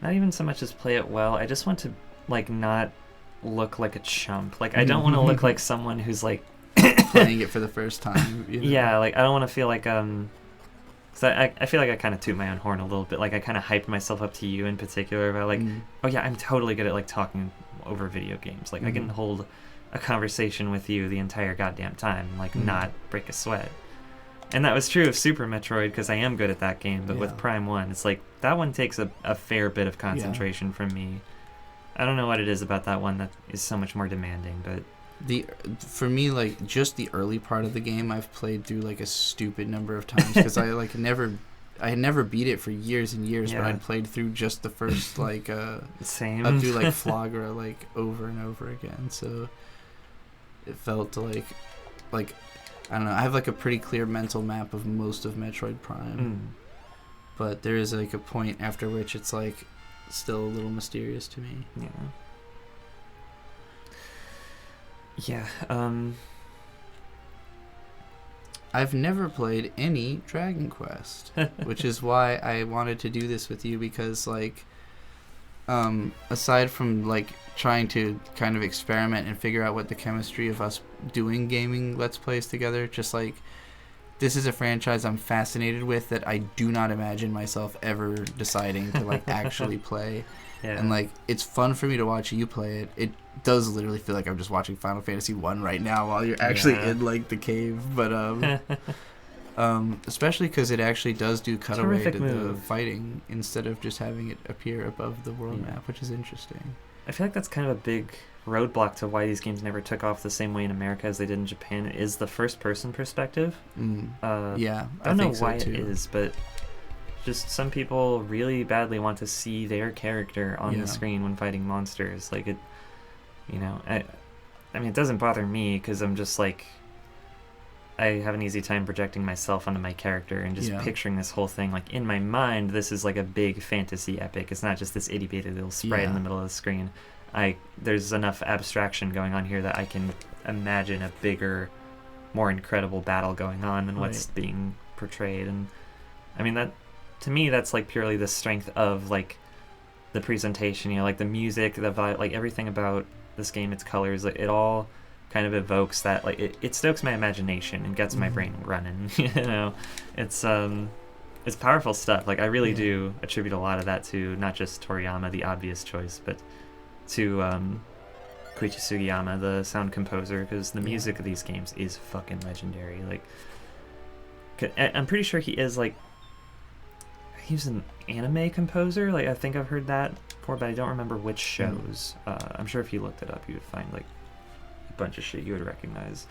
Not even so much as play it well. I just want to like not look like a chump. Like I don't want to look like someone who's like playing it for the first time. You know? Yeah, like I don't want to feel like so I feel like I kind of toot my own horn a little bit. Like I kind of hyped myself up to you in particular about like, oh yeah, I'm totally good at like talking over video games. Like I can hold a conversation with you the entire goddamn time, like not break a sweat. And that was true of Super Metroid because I am good at that game. But with Prime 1, it's like that one takes a fair bit of concentration from me. I don't know what it is about that one that is so much more demanding, but for me, like just the early part of the game I've played through like a stupid number of times because I had never beat it for years and years, but I'd played through just the first like same up through like Flagra like over and over again. So it felt like I don't know, I have like a pretty clear mental map of most of Metroid Prime. But there is like a point after which it's like still a little mysterious to me. Yeah. I've never played any Dragon Quest, which is why I wanted to do this with you because like aside from like trying to kind of experiment and figure out what the chemistry of us doing gaming Let's Plays together, just like this is a franchise I'm fascinated with that I do not imagine myself ever deciding to like actually play. And like it's fun for me to watch you play it. It does literally feel like I'm just watching Final Fantasy 1 right now while you're actually in like the cave, but especially because it actually does do cutaway to the fighting instead of just having it appear above the world map, which is interesting. I feel like that's kind of a big roadblock to why these games never took off the same way in America as they did in Japan, is the first-person perspective. I don't know think why so too. it is, but just some people really badly want to see their character on the screen when fighting monsters. Like it, you know, I mean, it doesn't bother me because I'm just like, I have an easy time projecting myself onto my character and just picturing this whole thing. Like in my mind, this is like a big fantasy epic. It's not just this itty-bitty little sprite in the middle of the screen. There's enough abstraction going on here that I can imagine a bigger, more incredible battle going on than what's being portrayed. And I mean, that to me, that's like purely the strength of like the presentation, you know, like the music, the vibe, like everything about this game, its colors, like it all kind of evokes that, like it stokes my imagination and gets my brain running. You know, it's powerful stuff. Like I really do attribute a lot of that to not just Toriyama, the obvious choice, but to Koichi Sugiyama, the sound composer, because the music of these games is fucking legendary. Like I'm pretty sure he was an anime composer. Like I think I've heard that before, but I don't remember which shows. I'm sure if you looked it up, you would find like a bunch of shit you would recognize.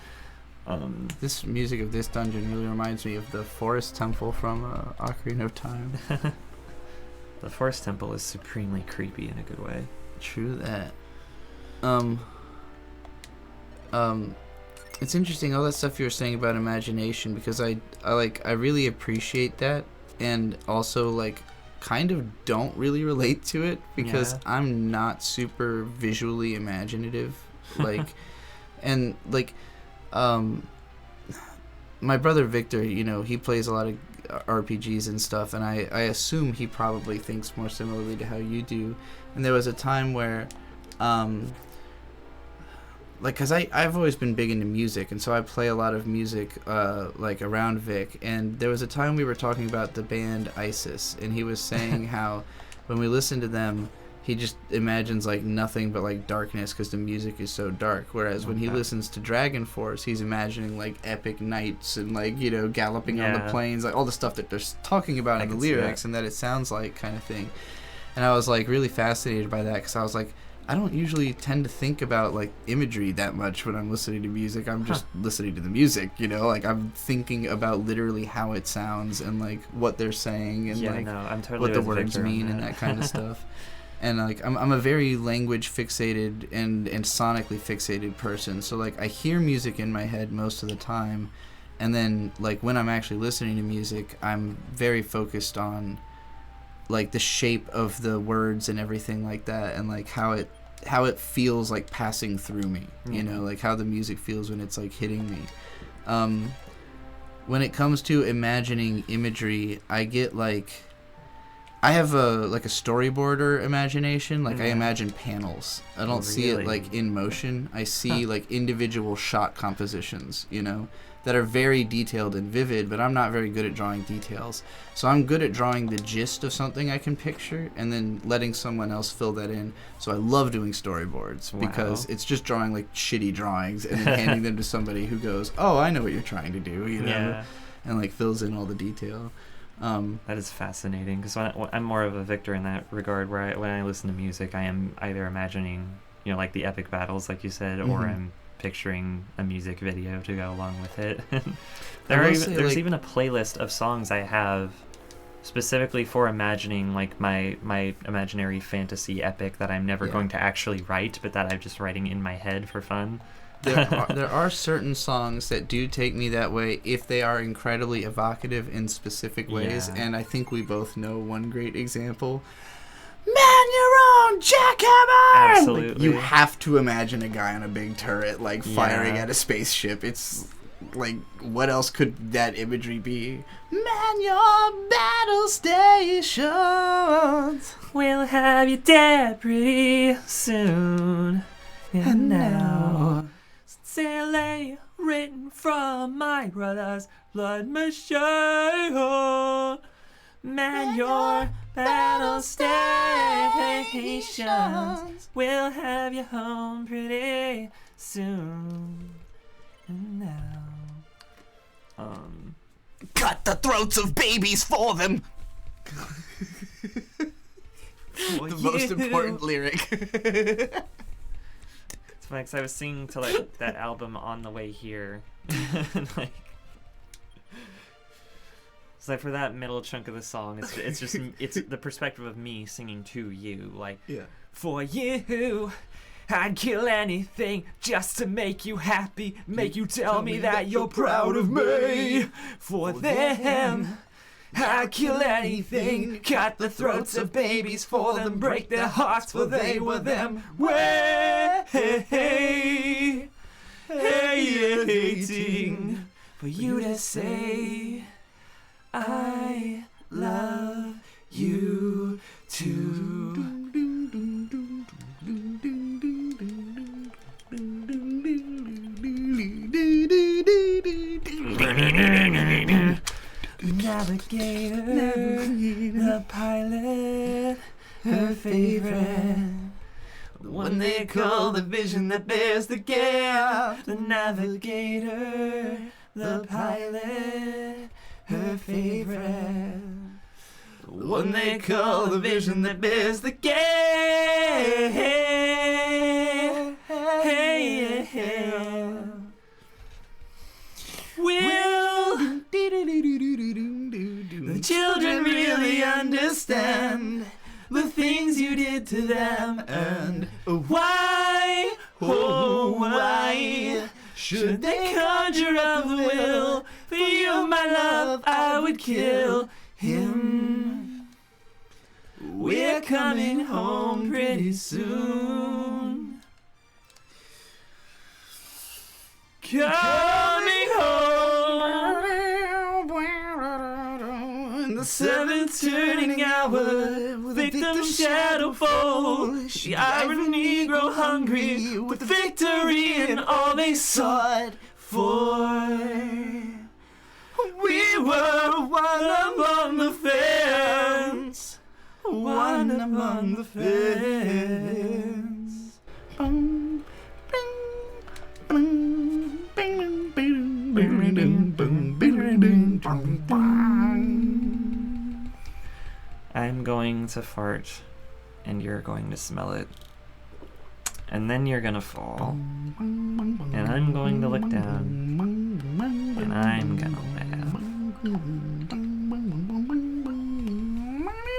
This music of this dungeon really reminds me of the Forest Temple from Ocarina of Time. The Forest Temple is supremely creepy in a good way. True that. It's interesting all that stuff you were saying about imagination, because I really appreciate that, and also like kind of don't really relate to it because I'm not super visually imaginative, like and like my brother Victor, you know, he plays a lot of RPGs and stuff, and I assume he probably thinks more similarly to how you do. And there was a time where like, because I've always been big into music, and so I play a lot of music like around Vic, and there was a time we were talking about the band ISIS, and he was saying how when we listen to them, he just imagines like nothing but like darkness because the music is so dark, whereas when he listens to Dragon Force, he's imagining like epic knights and like, you know, galloping on the plains, like all the stuff that they're talking about in the lyrics and that it sounds like kind of thing. And I was like really fascinated by that, because I was like, I don't usually tend to think about like imagery that much when I'm listening to music. I'm just listening to the music, you know, like I'm thinking about literally how it sounds and like what they're saying and I'm totally what the with words Victor mean and that kind of stuff. And like I'm a very language fixated and sonically fixated person. So like I hear music in my head most of the time, and then like when I'm actually listening to music, I'm very focused on like the shape of the words and everything like that, and like how it feels like passing through me, you know, like how the music feels when it's like hitting me. when it comes to imagining imagery, I get like, I have a storyboarder imagination. Like I imagine panels. I don't see it like in motion. I see like individual shot compositions, you know, that are very detailed and vivid, but I'm not very good at drawing details. So I'm good at drawing the gist of something I can picture and then letting someone else fill that in. So I love doing storyboards because it's just drawing like shitty drawings and then handing them to somebody who goes, "Oh, I know what you're trying to do," you know, and like fills in all the detail. That is fascinating because I'm more of a Victor in that regard. Where when I listen to music, I am either imagining, you know, like the epic battles, like you said, or I'm picturing a music video to go along with it. There's even a playlist of songs I have specifically for imagining like my imaginary fantasy epic that I'm never going to actually write, but that I'm just writing in my head for fun. There are certain songs that do take me that way if they are incredibly evocative in specific ways, and I think we both know one great example. Man, you're on Jackhammer! Absolutely. Like, you have to imagine a guy on a big turret, like, firing at a spaceship. It's, like, what else could that imagery be? Man, your battle stations will have you dead pretty soon. And now, silly written from my brother's blood machine. Man, your battle stations will have you home pretty soon. And now, cut the throats of babies for them. The most important lyric. It's funny because I was singing to like that album on the way here, and like. It's like for that middle chunk of the song, it's just it's the perspective of me singing to you, like for you, I'd kill anything just to make you happy, make you tell me that you're proud of me. For them, I'd kill anything, cut the throats of babies for them, break their hearts for they were them. Waiting for you to say I love you too. The navigator, the pilot, her favorite. The one they call the vision that bears the gale. The navigator, the pilot, her favorite. The one they call the vision that bears the gale. Will the children really understand the things you did to them? And why, oh why, should they conjure up the will? For you, my love, I would kill him. We're coming home pretty soon. Coming home. In the seventh turning hour, victim's shadow fall. The iron Negro hungry with victory in all they sought for. We were one among the fans, one among the fans. I'm going to fart, and you're going to smell it. And then you're gonna fall, and I'm going to look down, and I'm gonna laugh.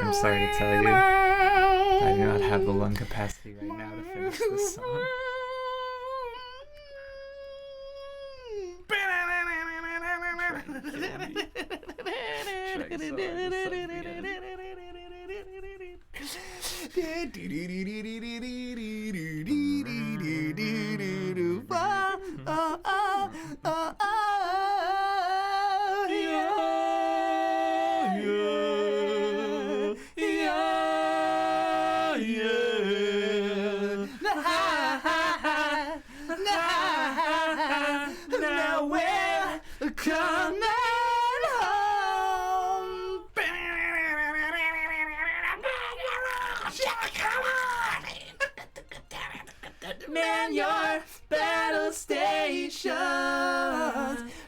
I'm sorry to tell you, I do not have the lung capacity right now to finish this song. we're coming home. Man your battle station.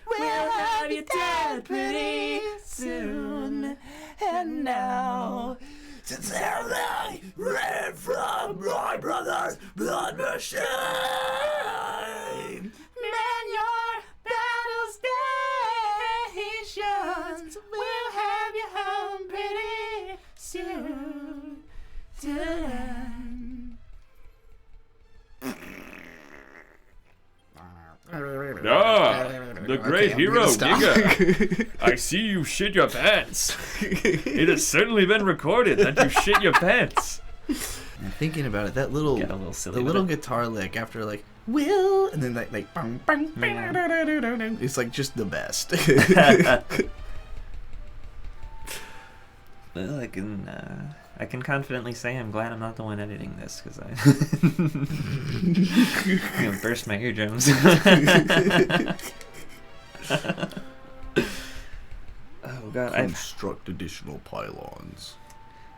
We'll have you dead pretty soon. And now, sincerely, read from my brother's blood machine. Man your battle stations. We'll have you home pretty soon. The great hero, Giga. I see you shit your pants. It has certainly been recorded that you shit your pants. I'm thinking about it, that little, Get a little silly the with little it. guitar lick after like, will, and then like bang, bang, bang, it's like just the best. Well, I can confidently say I'm glad I'm not the one editing this, because I'm gonna burst my eardrums. Oh god, Construct additional pylons.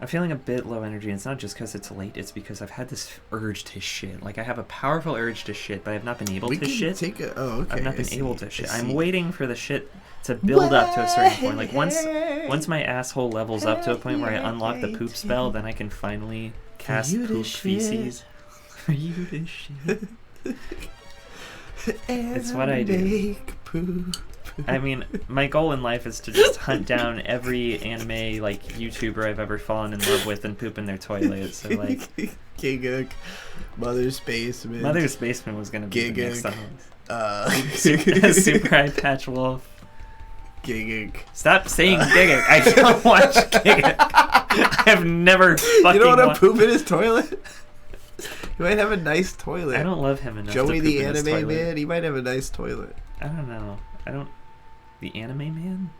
I'm feeling a bit low energy. It's not just because it's late, it's because I've had this urge to shit. Like, I have a powerful urge to shit, but I've not been able to shit. I've not been able to shit. I'm waiting for the shit to build up to a certain point. Like, once my asshole levels up to a point where I unlock the poop spell, then I can finally cast poop feces. For you to shit. It's what I do. I mean, my goal in life is to just hunt down every anime, like, YouTuber I've ever fallen in love with and poop in their toilet. So, like, Giga, Mother's Basement. Mother's Basement was gonna be the next Giga. song. Super Eye Patch Wolf. Giga. Stop saying Giga. I don't watch Giga. I've never fucking You don't want watched. to poop in his toilet? He might have a nice toilet. I don't love him enough. Joey to the poop in his anime toilet. man, he might have a nice toilet. I don't know. The anime man?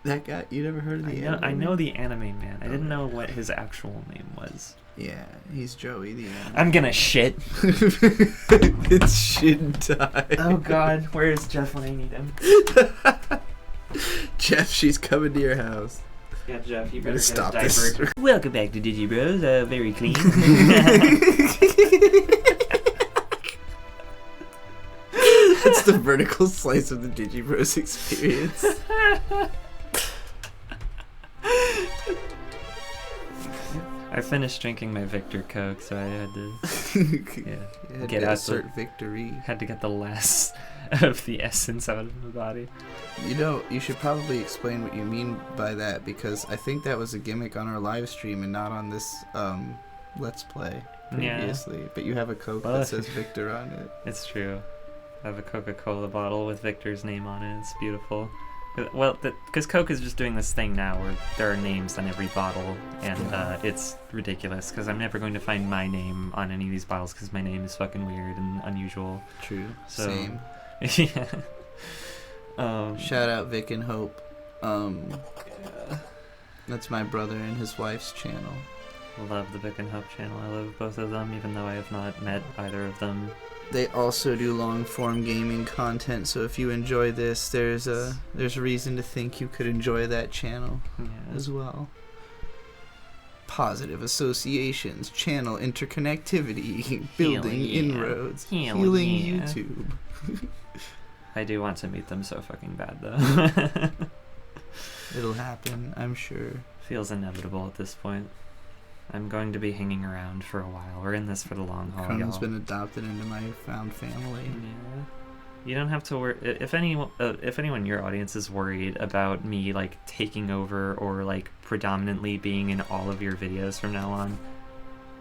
That guy, you never heard of the anime I know man? the anime man. I didn't know what his actual name was. Yeah, he's Joey the anime. I'm gonna shit. It's shit time. Oh god, where is Jeff when I need him? Jeff, she's coming to your house. Yeah, Jeff, you better Gotta get stop a this. diaper. Welcome back to DigiBros. Very clean. That's the vertical slice of the DigiBros experience. I finished drinking my Victor Coke, so I had to You had Get to out assert victory. had to get the last of the essence out of my body. You know, you should probably explain what you mean by that, because I think that was a gimmick on our live stream and not on this Let's Play previously. But you have a Coke Well, that says Victor on it. It's true. I have a Coca-Cola bottle with Victor's name on it. It's beautiful. Well, because Coke is just doing this thing now where there are names on every bottle, and it's ridiculous because I'm never going to find my name on any of these bottles because my name is fucking weird and unusual. True. So, Same. Yeah. Shout out Vic and Hope. That's my brother and his wife's channel. Love the Vic and Hope channel. I love both of them, even though I have not met either of them. They also do long-form gaming content, so if you enjoy this, there's reason to think you could enjoy that channel Yeah. as well. Positive associations, channel interconnectivity, building yeah. inroads, Hell healing yeah. YouTube. I do want to meet them so fucking bad, though. It'll happen, I'm sure. Feels inevitable at this point. I'm going to be hanging around for a while. We're in this for the long haul, Cronen's y'all. been adopted into my found family. Yeah. You don't have to worry. If anyone in your audience is worried about me like taking over or like predominantly being in all of your videos from now on,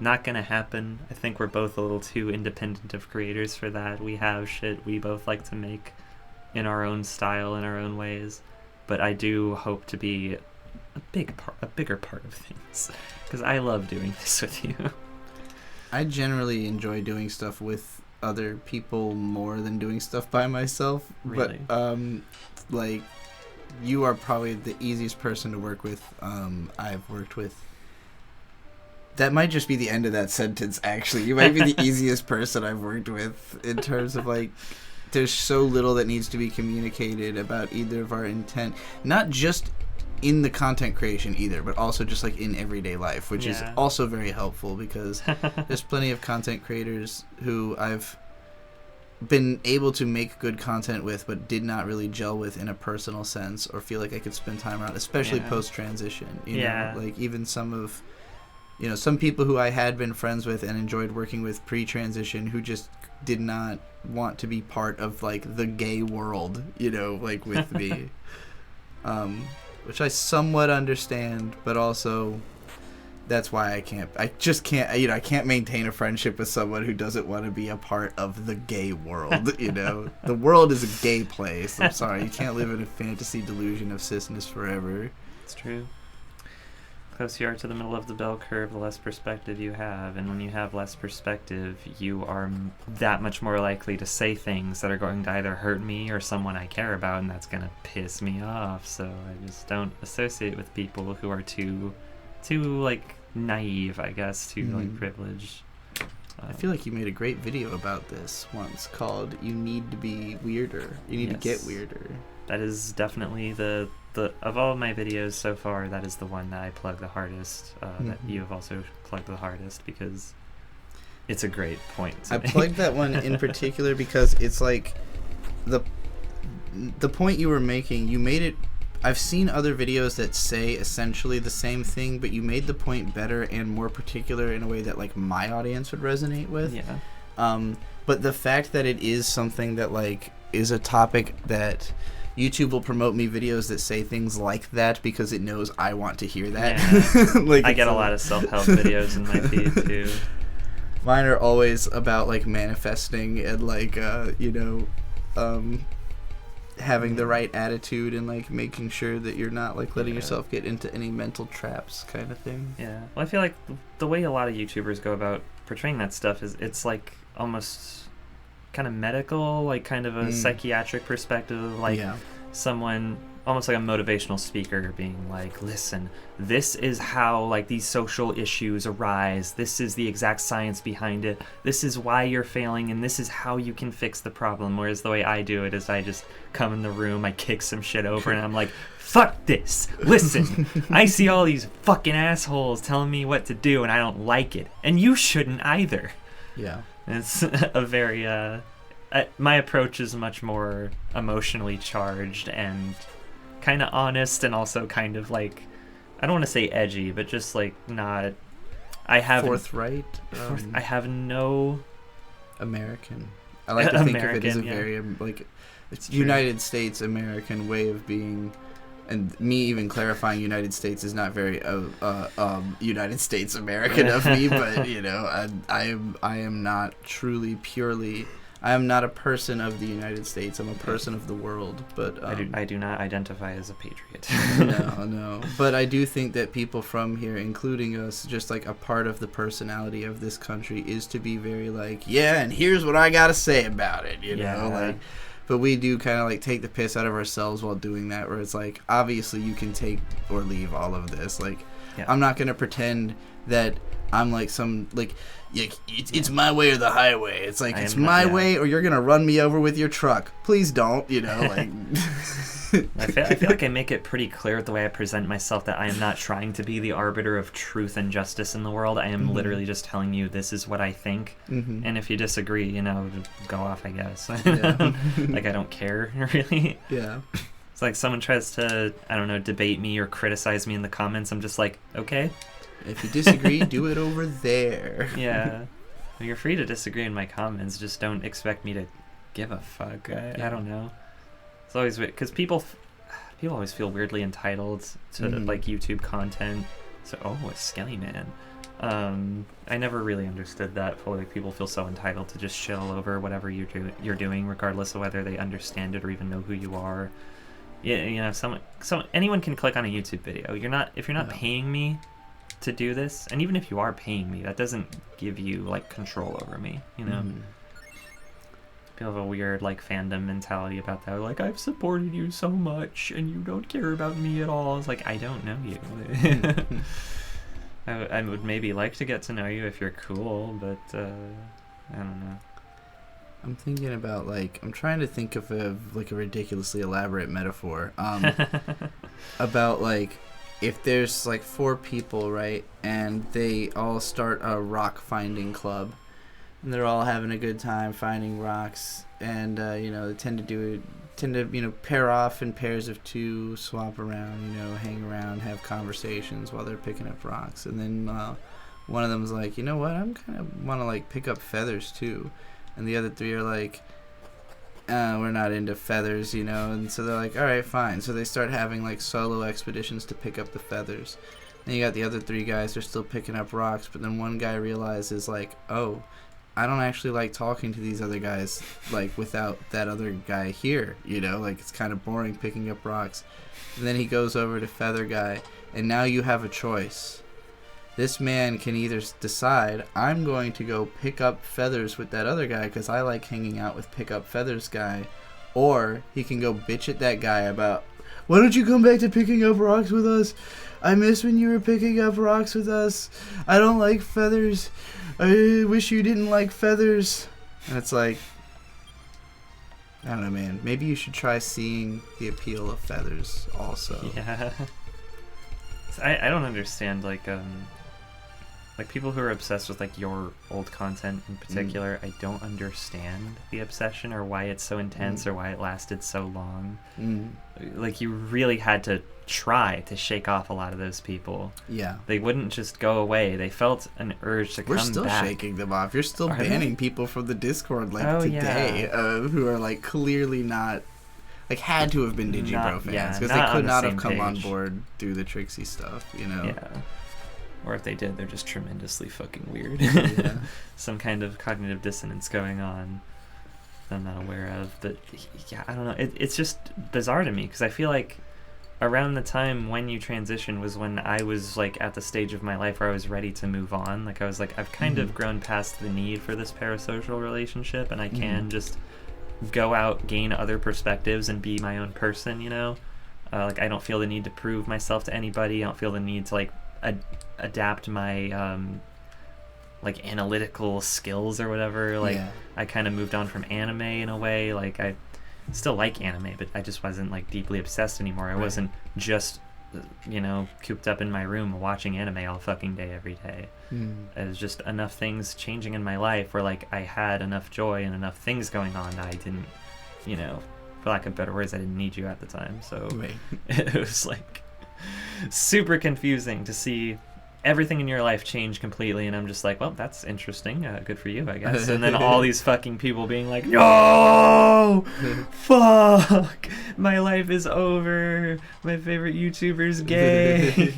not gonna happen. I think we're both a little too independent of creators for that. We have shit we both like to make in our own style, in our own ways. But I do hope to be a bigger part of things, because I love doing this with you. I generally enjoy doing stuff with other people more than doing stuff by myself. Really? But like, you are probably the easiest person to work with I've worked with. That might just be the end of that sentence, actually. You might be the easiest person I've worked with in terms of like there's so little that needs to be communicated about either of our intent, not just in the content creation either, but also just like in everyday life, which is also very helpful, because there's plenty of content creators who I've been able to make good content with, but did not really gel with in a personal sense, or feel like I could spend time around, especially post-transition. You know, like even some people who I had been friends with and enjoyed working with pre-transition, who just did not want to be part of like the gay world, you know, like with me. Which I somewhat understand, but also that's why I can't maintain a friendship with someone who doesn't want to be a part of the gay world, you know? The world is a gay place. I'm sorry, you can't live in a fantasy delusion of cisness forever. It's true. The closer you are to the middle of the bell curve, the less perspective you have, and when you have less perspective, you are that much more likely to say things that are going to either hurt me or someone I care about, and that's going to piss me off. So I just don't associate with people who are too like naive, I guess, too like privileged. I feel like you made a great video about this once called "You Need to Be Weirder." You need to get weirder. That is definitely the of all of my videos so far, that is the one that I plug the hardest, that you have also plugged the hardest, because it's a great point. I plugged that one in particular because it's like the point you were making, you made it. I've seen other videos that say essentially the same thing, but you made the point better and more particular in a way that like my audience would resonate with. Yeah. But the fact that it is something that like is a topic that YouTube will promote me videos that say things like that because it knows I want to hear that. Yeah. Like I get a lot of self-help videos in my feed too. Mine are always about like manifesting and like having the right attitude and like making sure that you're not like letting yourself get into any mental traps kind of thing. Yeah. Well, I feel like the way a lot of YouTubers go about portraying that stuff is it's like almost kind of medical, like kind of a psychiatric perspective, like someone almost like a motivational speaker being like, listen, this is how like these social issues arise, this is the exact science behind it, this is why you're failing, and this is how you can fix the problem. Whereas the way I do it is I just come in the room, I kick some shit over, and I'm like, fuck this, listen, I see all these fucking assholes telling me what to do and I don't like it, and you shouldn't either. Yeah. It's a very my approach is much more emotionally charged and kind of honest, and also kind of like, I don't want to say edgy, but just like not. I have forthright. I have no American. I like to think American, of it as a very like United States American way of being. And me even clarifying United States is not very United States American of me, but you know, I am not truly purely. I am not a person of the United States. I'm a person of the world. But I do not identify as a patriot. No. But I do think that people from here, including us, just like a part of the personality of this country is to be very like, yeah, and here's what I gotta say about it. You know, like. But we do kind of like take the piss out of ourselves while doing that, where it's like, obviously you can take or leave all of this. Like, I'm not going to pretend that I'm like some, like, it's my way or the highway. It's like, it's my way or you're going to run me over with your truck. Please don't, you know, like. I feel like I make it pretty clear with the way I present myself that I am not trying to be the arbiter of truth and justice in the world. I am literally just telling you this is what I think, and if you disagree, you know, go off, I guess. Like, I don't care, really. Yeah. It's like someone tries to, I don't know, debate me or criticize me in the comments, I'm just like, okay. If you disagree, do it over there. Yeah. Well, you're free to disagree in my comments, just don't expect me to give a fuck. I don't know. It's always weird because people always feel weirdly entitled to like YouTube content. So, a skelly man. I never really understood that fully. Like, people feel so entitled to just shill over whatever you're doing, regardless of whether they understand it or even know who you are. Yeah, you know, anyone can click on a YouTube video. If you're not paying me to do this, and even if you are paying me, that doesn't give you like control over me. You know. People have a weird like fandom mentality about that. Like, I've supported you so much and you don't care about me at all. It's like, I don't know you. I would maybe like to get to know you if you're cool, but I don't know. I'm thinking about, like, I'm trying to think of a ridiculously elaborate metaphor. About, like, if there's, like, 4 people, right, and they all start a rock finding club, and they're all having a good time finding rocks, and, they tend to pair off in pairs of 2, swap around, hang around, have conversations while they're picking up rocks, and then one of them's like, you know what, I'm kind of want to, like, pick up feathers, too. And the other 3 are like, we're not into feathers, and so they're like, all right, fine. So they start having, like, solo expeditions to pick up the feathers. Then you got the other 3 guys, they're still picking up rocks, but then one guy realizes, like, oh, I don't actually like talking to these other guys, like, without that other guy here, like, it's kind of boring picking up rocks. And then he goes over to Feather Guy, and now you have a choice. This man can either decide, I'm going to go pick up feathers with that other guy because I like hanging out with pick up feathers guy, or he can go bitch at that guy about, why don't you come back to picking up rocks with us? I miss when you were picking up rocks with us. I don't like feathers. I wish you didn't like feathers. And it's like, I don't know, man. Maybe you should try seeing the appeal of feathers also. Yeah. I don't understand, like people who are obsessed with, like, your old content in particular. I don't understand the obsession or why it's so intense or why it lasted so long. Like, you really had to try to shake off a lot of those people. Yeah. They wouldn't just go away. They felt an urge to come back. We're still shaking them off. You're still banning people from the Discord, like, today, who are, like, clearly not, like, had to have been Digibro fans, because they could not have come on board through the Trixie stuff, Yeah. Or if they did, they're just tremendously fucking weird. Yeah. Some kind of cognitive dissonance going on that I'm not aware of. But, yeah, I don't know. It's just bizarre to me, because I feel like around the time when you transitioned was when I was, like, at the stage of my life where I was ready to move on. Like, I was like, I've kind of grown past the need for this parasocial relationship, and I can just go out, gain other perspectives, and be my own person, Like, I don't feel the need to prove myself to anybody. I don't feel the need to, like, adapt my like, analytical skills or whatever. Like, I kind of moved on from anime in a way. Like, I still like anime, but I just wasn't, like, deeply obsessed anymore. I wasn't just cooped up in my room watching anime all fucking day every day. It was just enough things changing in my life where, like, I had enough joy and enough things going on that I didn't, for lack of better words, I didn't need you at the time. So it was, like, super confusing to see everything in your life change completely, and I'm just like, well, that's interesting, good for you, I guess. And then all these fucking people being like, no, fuck, my life is over, my favorite YouTuber's gay.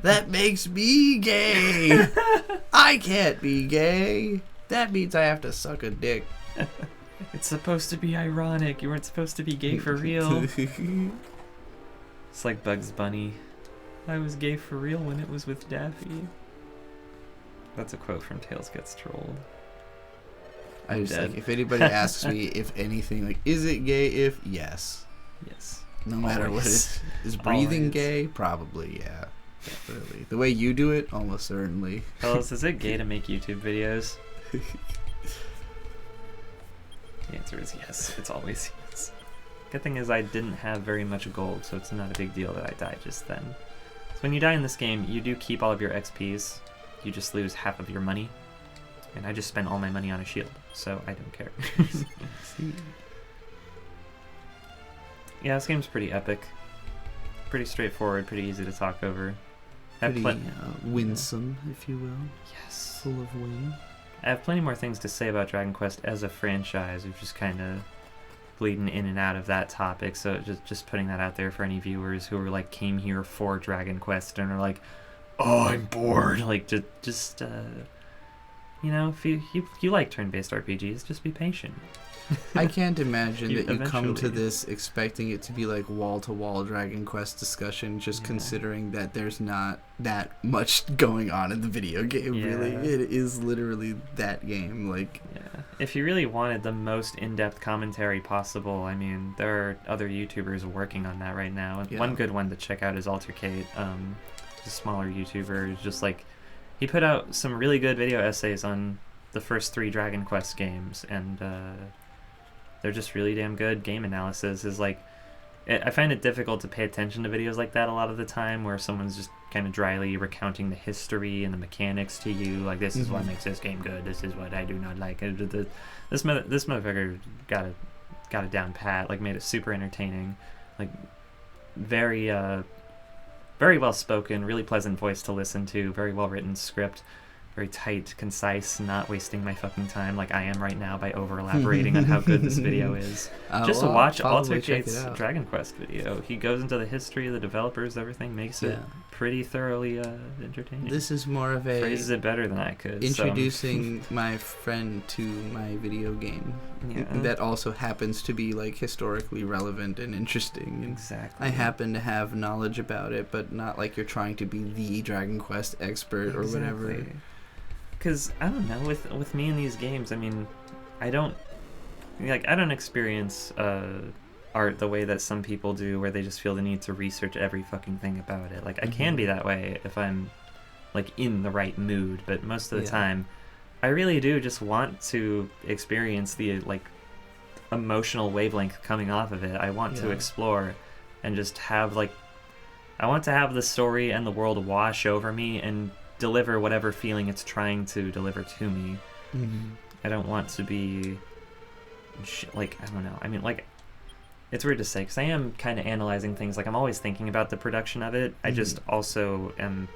That makes me gay. I can't be gay. That means I have to suck a dick. It's supposed to be ironic. You weren't supposed to be gay for real. It's like Bugs Bunny. I was gay for real when it was with Daffy. That's a quote from Tails Gets Trolled. I just like, if anybody asks me if anything, like, is it gay? If yes. No matter what it is. Breathing gay? Probably, yeah. Definitely. The way you do it, almost certainly. Fellas, is it gay to make YouTube videos? The answer is yes. It's always yes. Good thing is I didn't have very much gold, so it's not a big deal that I died just then. So when you die in this game, you do keep all of your XPs. You just lose half of your money. And I just spent all my money on a shield, so I don't care. Yeah, this game's pretty epic. Pretty straightforward, pretty easy to talk over. Pretty winsome, if you will. Yes. Full of win. I have plenty more things to say about Dragon Quest as a franchise. We're just kind of bleeding in and out of that topic, so just putting that out there for any viewers who are like came here for Dragon Quest and are like, oh, I'm bored. Like, just you know, if you like turn-based RPGs, just be patient. I can't imagine that you come to eventually. this expecting it to be like wall-to-wall Dragon Quest discussion, just considering that there's not that much going on in the video game, really. It is literally that game. Like, yeah. If you really wanted the most in-depth commentary possible, I mean, there are other YouTubers working on that right now. Yeah. One good one to check out is Altercate, a smaller YouTuber. Just like, he put out some really good video essays on the first 3 Dragon Quest games, and they're just really damn good. Game analysis is like, I find it difficult to pay attention to videos like that a lot of the time, where someone's just kind of dryly recounting the history and the mechanics to you. Like, this is what makes this game good. This is what I do not like. This motherfucker got it down pat. Like, made it super entertaining. Like, very very well spoken, really pleasant voice to listen to. Very well written script. Very tight, concise, not wasting my fucking time like I am right now by over elaborating on how good this video is. Just watch Altercate's Dragon Quest video. He goes into the history of the developers, everything, makes it pretty thoroughly entertaining. This is more of a phrases it better than I could. Introducing my friend to my video game that also happens to be like historically relevant and interesting. And exactly. I happen to have knowledge about it, but not like you're trying to be the Dragon Quest expert or whatever. Because I don't know, with me in these games, I mean, I don't experience art the way that some people do, where they just feel the need to research every fucking thing about it. Like, I can be that way if I'm like in the right mood, but most of the time I really do just want to experience the like emotional wavelength coming off of it. I want to explore and just have like, I want to have the story and the world wash over me and deliver whatever feeling it's trying to deliver to me. I don't want to be like, I don't know, I mean, like, it's weird to say because I am kind of analyzing things. Like, I'm always thinking about the production of it. I just also am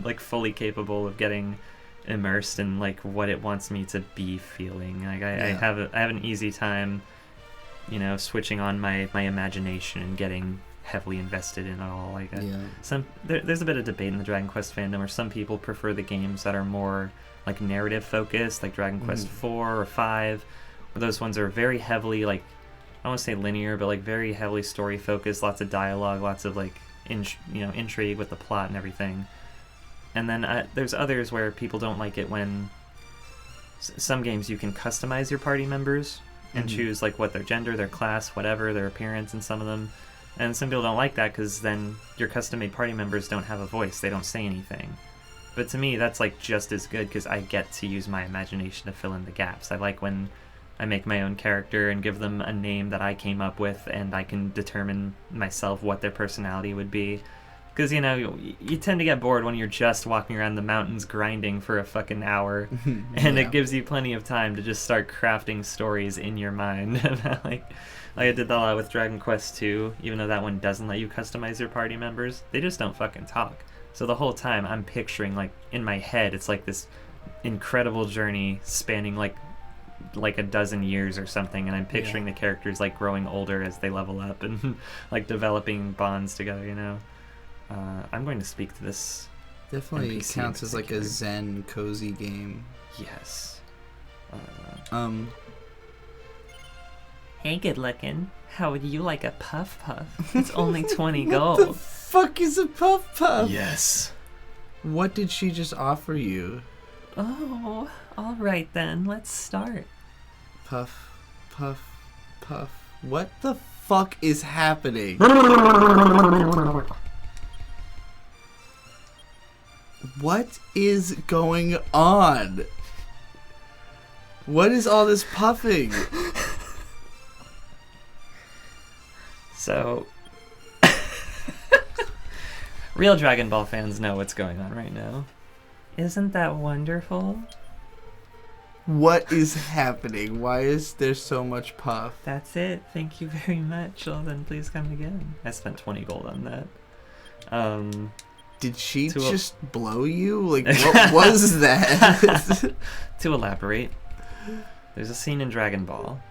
like fully capable of getting immersed in like what it wants me to be feeling. Like, I have an easy time, you know, switching on my imagination and getting heavily invested in it all. Like, there's a bit of debate in the Dragon Quest fandom where some people prefer the games that are more like narrative focused, like Dragon Quest 4 or 5, where those ones are very heavily like, I don't want to say linear, but like very heavily story focused, lots of dialogue, lots of like intrigue with the plot and everything. And then there's others where people don't like it when some games you can customize your party members and choose like what their gender, their class, whatever, their appearance in some of them. And some people don't like that because then your custom-made party members don't have a voice. They don't say anything. But to me, that's like just as good because I get to use my imagination to fill in the gaps. I like when I make my own character and give them a name that I came up with, and I can determine myself what their personality would be. Because, you know, you tend to get bored when you're just walking around the mountains grinding for a fucking hour. And it gives you plenty of time to just start crafting stories in your mind. like I did that a lot with Dragon Quest 2, even though that one doesn't let you customize your party members. They just don't fucking talk. So the whole time I'm picturing, like, in my head, it's like this incredible journey spanning like a dozen years or something, and I'm picturing the characters like growing older as they level up and like developing bonds together, you know. I'm going to speak to this. Definitely counts as like a zen cozy game. Yes. Hey, good looking. How would you like a puff puff? It's only 20 gold. What the fuck is a puff puff? Yes. What did she just offer you? Oh, all right then. Let's start. Puff, puff, puff. What the fuck is happening? What is going on? What is all this puffing? So, real Dragon Ball fans know what's going on right now. Isn't that wonderful? What is happening? Why is there so much puff? That's it. Thank you very much. Well, then please come again. I spent 20 gold on that. Did she just blow you? Like, what was that? To elaborate, there's a scene in Dragon Ball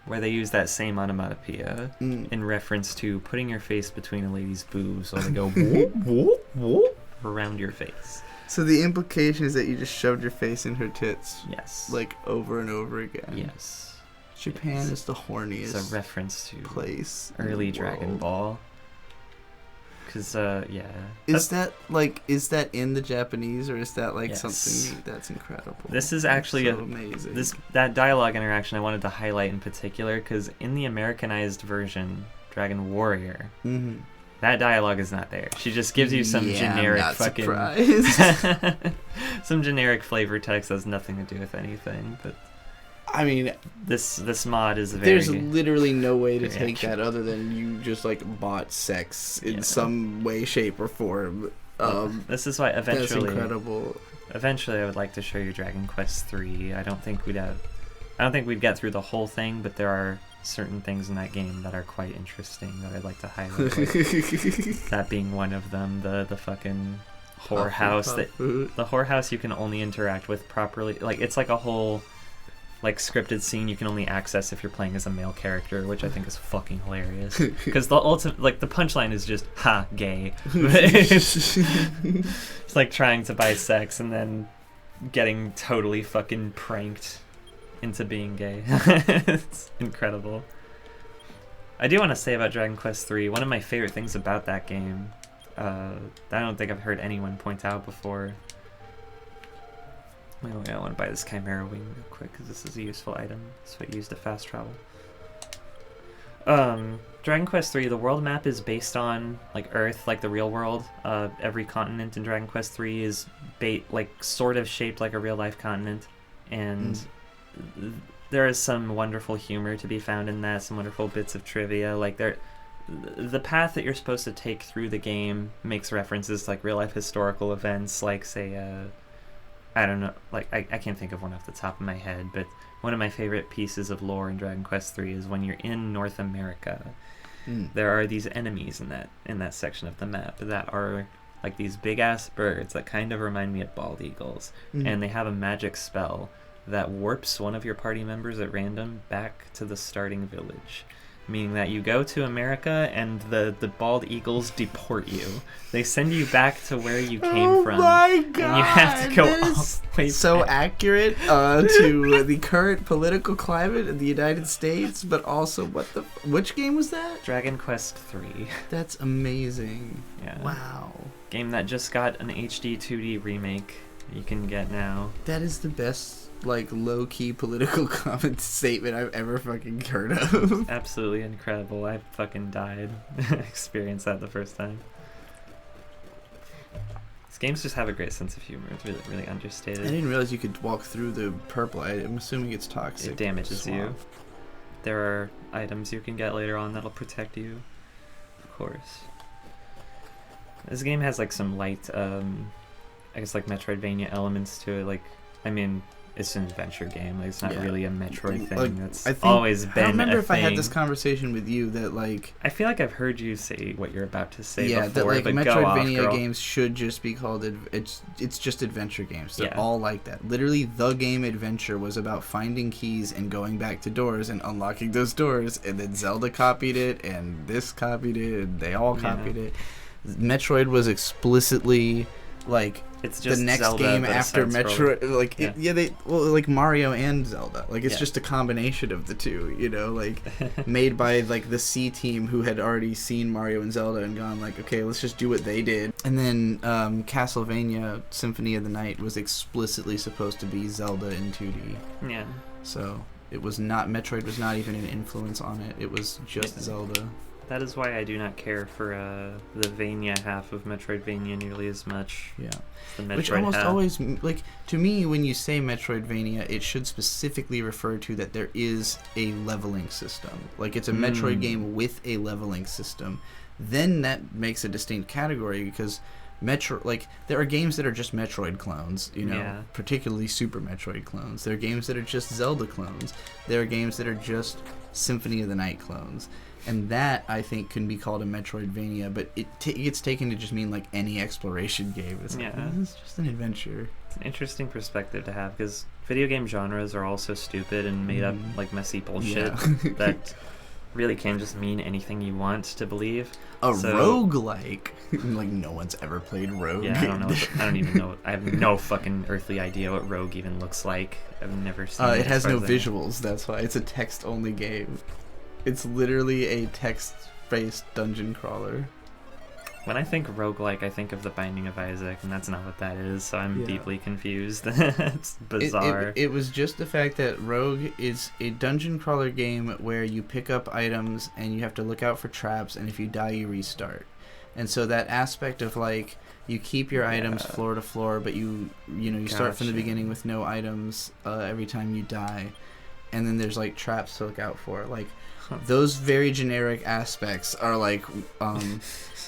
where they use that same onomatopoeia in reference to putting your face between a lady's boobs, so they go whoop, whoop, whoop, around your face. So the implication is that you just shoved your face in her tits. Yes. Like over and over again. Yes. Japan is the horniest. It's a reference to place. Early Dragon Ball. Because, Is that in the Japanese, or is that like something that's incredible? This is actually amazing. That dialogue interaction I wanted to highlight in particular, because in the Americanized version, Dragon Warrior, That dialogue is not there. She just gives you some generic I'm not fucking surprised. some generic flavor text that has nothing to do with anything. But I mean, this mod is very. there's literally no way to very take that other than you just like bought sex in Yeah. some way, shape, or form. This is why That's eventually. incredible. Eventually, I would like to show you Dragon Quest III. I don't think we'd get through the whole thing, but there are certain things in that game that are quite interesting that I'd like to highlight. Like, that being one of them, the fucking whorehouse the whorehouse you can only interact with properly. Like, it's like a whole like scripted scene you can only access if you're playing as a male character, which I think is fucking hilarious. Because the ultimate, like, the punchline is just ha gay. It's like trying to buy sex and then getting totally fucking pranked into being gay. It's incredible. I do want to say about Dragon Quest III, one of my favorite things about that game, I don't think I've heard anyone point out before. Wait, I want to buy this Chimera Wing real quick because this is a useful item. That's what I use to fast travel. Dragon Quest III, the world map is based on like Earth, like the real world. Every continent in Dragon Quest III is like sort of shaped like a real life continent, and there is some wonderful humor to be found in that. Some wonderful bits of trivia, like the path that you're supposed to take through the game makes references to like real life historical events, like say I don't know, like I can't think of one off the top of my head, but one of my favorite pieces of lore in Dragon Quest III is when you're in North America. There are these enemies in that section of the map that are like these big ass birds that kind of remind me of bald eagles, and they have a magic spell that warps one of your party members at random back to the starting village. Meaning that you go to America and the bald eagles deport you. They send you back to where you came from. Oh my god! And you have to go all the way so back. accurate to the current political climate in the United States, but also which game was that? Dragon Quest III. That's amazing. Yeah. Wow. Game that just got an HD 2D remake you can get now. That is the best, like, low-key political comment statement I've ever fucking heard of. Absolutely incredible. I fucking died. Experienced that the first time. These games just have a great sense of humor. It's really, really understated. I didn't realize you could walk through the purple. I'm assuming it's toxic. It damages swamp. you. There are items you can get later on that'll protect you, of course. This game has like some light, I guess like Metroidvania elements to it. Like, I mean, it's an adventure game. Like, it's not really a Metroid thing. Like, That's I think, always been I remember a if I had thing. this conversation with you that, like... I feel like I've heard you say what you're about to say Yeah, before, that, like, but go off, Metroidvania girl. games should just be called... It's just adventure games. They're Yeah. all like that. Literally, the game Adventure was about finding keys and going back to doors and unlocking those doors, and then Zelda copied it, and this copied it, and they all copied it. Metroid was explicitly, like... It's just the next Zelda, game but a after side-scroller. Metroid, like Yeah. like Mario and Zelda, like it's Yeah. just a combination of the two, you know, like made by like the C team who had already seen Mario and Zelda and gone like, okay, let's just do what they did. And then Castlevania Symphony of the Night was explicitly supposed to be Zelda in 2D, Yeah. so it was not, Metroid was not even an influence on it. It was just Zelda. That is why I do not care for the Vania half of Metroidvania nearly as much. Yeah. The Metroid Which almost half. always, like, to me, when you say Metroidvania, it should specifically refer to that there is a leveling system. Like, it's a Metroid game with a leveling system. Then that makes a distinct category because there are games that are just Metroid clones, you know, particularly Super Metroid clones. There are games that are just Zelda clones. There are games that are just Symphony of the Night clones. And that, I think, can be called a Metroidvania, but it gets taken to just mean, like, any exploration game. It's like, it's just an adventure. It's an interesting perspective to have, because video game genres are all so stupid and made up, like, messy bullshit that really can just mean anything you want to believe. Roguelike. Like, no one's ever played Rogue. Yeah, I don't even know. I have no fucking earthly idea what Rogue even looks like. I've never seen it. It has as far no as I know. visuals, that's why. It's a text-only game. It's literally a text-based dungeon crawler. When I think roguelike, I think of The Binding of Isaac, and that's not what that is, so I'm deeply confused. It's bizarre. It was just the fact that Rogue is a dungeon crawler game where you pick up items and you have to look out for traps, and if you die, you restart. And so that aspect of like you keep your items floor to floor, but you start from the beginning with no items every time you die, and then there's like traps to look out for. Like those very generic aspects are like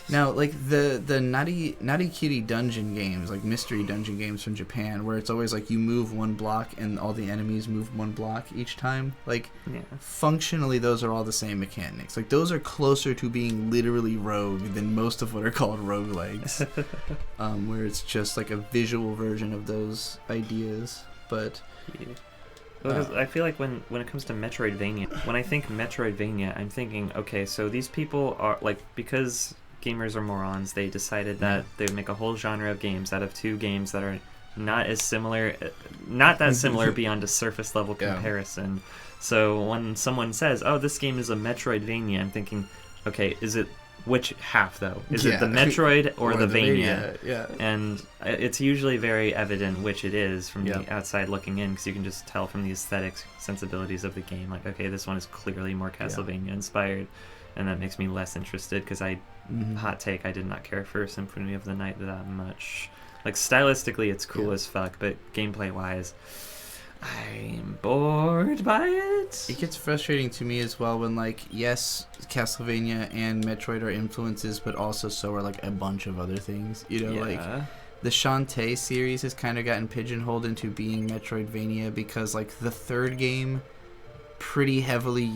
now like the Naughty Kitty dungeon games, like mystery dungeon games from Japan, where it's always like you move one block and all the enemies move one block each time. Like functionally those are all the same mechanics. Like those are closer to being literally rogue than most of what are called roguelikes. Where it's just like a visual version of those ideas. But because I feel like when it comes to Metroidvania, when I think Metroidvania, I'm thinking, okay, so these people are like, because gamers are morons, they decided that they would make a whole genre of games out of two games that are not that similar beyond a surface level comparison. So when someone says, oh, this game is a Metroidvania, I'm thinking, okay, is it which half though? Is it the Metroid or the Vania? Yeah. And it's usually very evident which it is from the outside looking in, because you can just tell from the aesthetic sensibilities of the game, like, okay, this one is clearly more Castlevania inspired, and that makes me less interested, because hot take, I did not care for Symphony of the Night that much. Like stylistically it's cool as fuck, but gameplay wise I'm bored by it. It gets frustrating to me as well when, like, yes, Castlevania and Metroid are influences, but also so are, like, a bunch of other things. You know, like, the Shantae series has kind of gotten pigeonholed into being Metroidvania because, like, the third game pretty heavily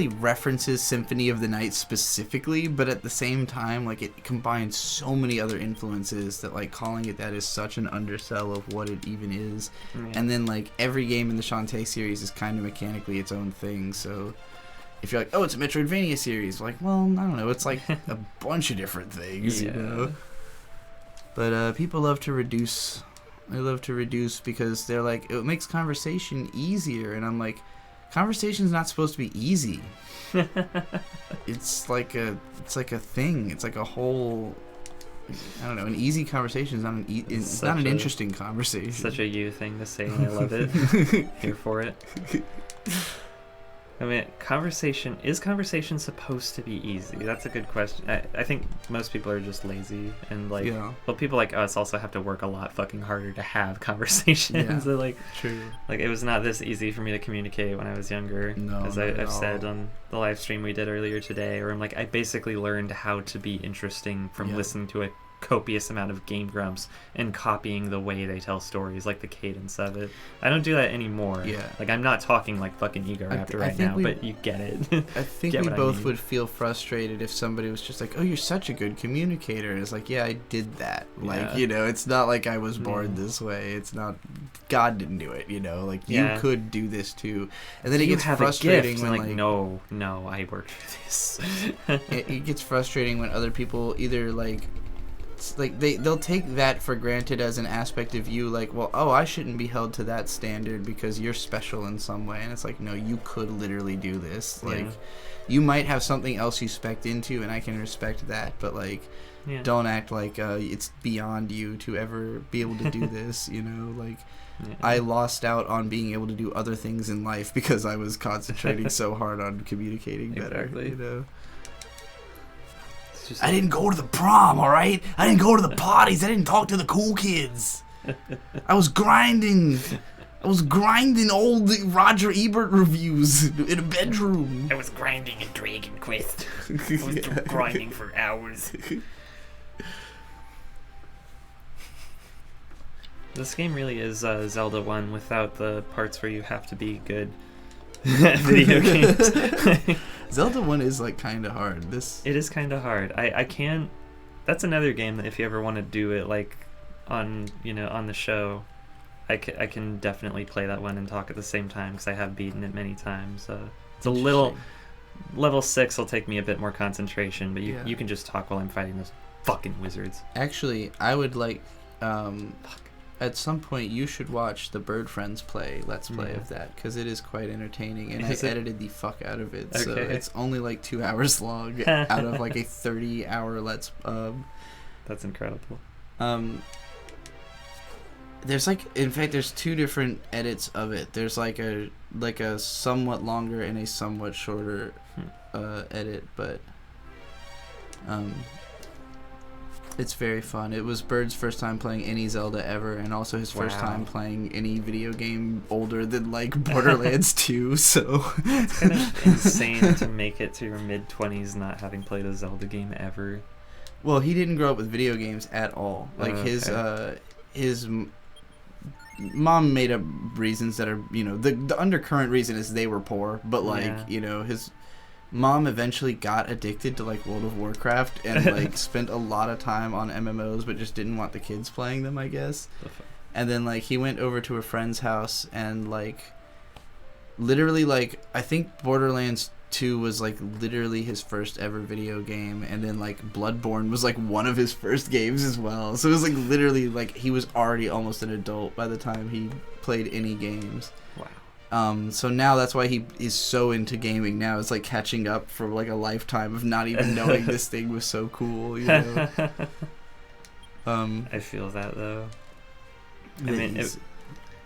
references Symphony of the Night specifically, but at the same time, like, it combines so many other influences that, like, calling it that is such an undersell of what it even is. And then, like, every game in the Shantae series is kind of mechanically its own thing, so if you're like, oh, it's a Metroidvania series, like, well, I don't know, it's like a bunch of different things, you know? But people love to reduce. They love to reduce because they're like, it makes conversation easier, and I'm like, conversation's not supposed to be easy. It's like a thing. It's like a whole, I don't know, an easy conversation is not it's not an interesting conversation. Such a you thing to say, and I love it. Here for it. I mean, is conversation supposed to be easy? That's a good question. I think most people are just lazy, and like, well, people like us also have to work a lot fucking harder to have conversations. So, like, true. Like, it was not this easy for me to communicate when I was younger. No, as I've said on the live stream we did earlier today, where I'm like, I basically learned how to be interesting from listening to a copious amount of Game Grumps and copying the way they tell stories, like the cadence of it. I don't do that anymore. Like, I'm not talking like fucking Ego Raptor right now, but you get it. I think we both would feel frustrated if somebody was just like, oh, you're such a good communicator. And it's like, yeah, I did that. Like, you know, it's not like I was born this way. It's not, God didn't do it, you know? Like, you could do this too. And then it gets frustrating when, like, no, I worked for this. it gets frustrating when other people either, like they'll take that for granted as an aspect of you, like, well, oh, I shouldn't be held to that standard because you're special in some way. And it's like, no, you could literally do this. Like, you might have something else you spec'd into, and I can respect that, but, like, don't act like it's beyond you to ever be able to do this, you know? Like, I lost out on being able to do other things in life because I was concentrating so hard on communicating better, you know? I didn't go to the prom, all right? I didn't go to the parties. I didn't talk to the cool kids. I was grinding all the Roger Ebert reviews in a bedroom. I was grinding in Dragon Quest. I was grinding for hours. This game really is Zelda 1 without the parts where you have to be good at video games. Zelda 1 is, like, kind of hard. It is kind of hard. I can't. That's another game that if you ever want to do it, like, on the show, I can definitely play that one and talk at the same time, because I have beaten it many times. It's a little, level 6 will take me a bit more concentration, but you can just talk while I'm fighting those fucking wizards. Actually, I would like, at some point you should watch the Bird Friends Let's Play of that, because it is quite entertaining, and I edited the fuck out of it, so it's only like 2 hours long out of like a 30-hour That's incredible. There's there's two different edits of it. There's like a somewhat longer and a somewhat shorter edit, but Um, it's very fun. It was Bird's first time playing any Zelda ever, and also his first Wow. time playing any video game older than like Borderlands 2. So It's kind of insane to make it to your mid-20s not having played a Zelda game ever. well, he didn't grow up with video games at all. Like Okay. his mom made up reasons that are, you know, the undercurrent reason is they were poor, but like, Yeah. you know, his mom eventually got addicted to like World of Warcraft and like spent a lot of time on MMOs, but just didn't want the kids playing them, I guess. And then like he went over to a friend's house and like literally like I think Borderlands 2 was like literally his first ever video game, and then like Bloodborne was like one of his first games as well. So it was like literally like he was already almost an adult by the time he played any games. Wow. So now that's why he is so into gaming now. It's like catching up for like a lifetime of not even knowing this thing was so cool, you know. I feel that though. I mean, he's-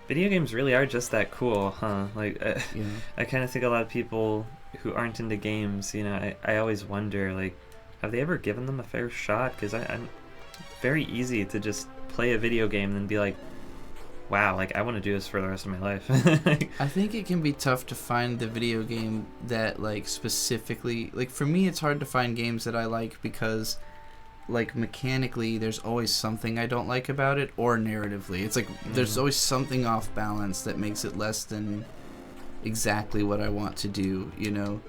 video games really are just that cool, huh? Like, yeah. I kind of think a lot of people who aren't into games, you know, I always wonder, like, have they ever given them a fair shot? Because I'm very easy to just play a video game and be like, wow, like, I want to do this for the rest of my life. I think it can be tough to find the video game that like specifically, like for me it's hard to find games that I like because like mechanically there's always something I don't like about it, or narratively it's like there's Mhm. always something off balance that makes it less than exactly what I want to do, you know.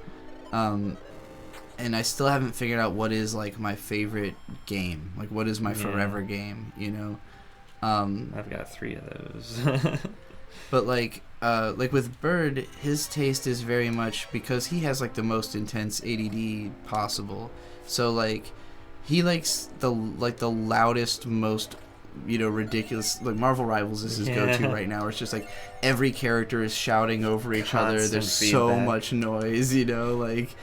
And I still haven't figured out what is like my favorite game, like what is my Yeah. forever game, you know. I've got 3 of those. But like with Bird, his taste is very much because he has like the most intense ADD possible. So like he likes the loudest, most, you know, ridiculous, like Marvel Rivals is his go-to Yeah. right now. Where it's just like every character is shouting over each other. Constant There's so feedback. much noise, you know, like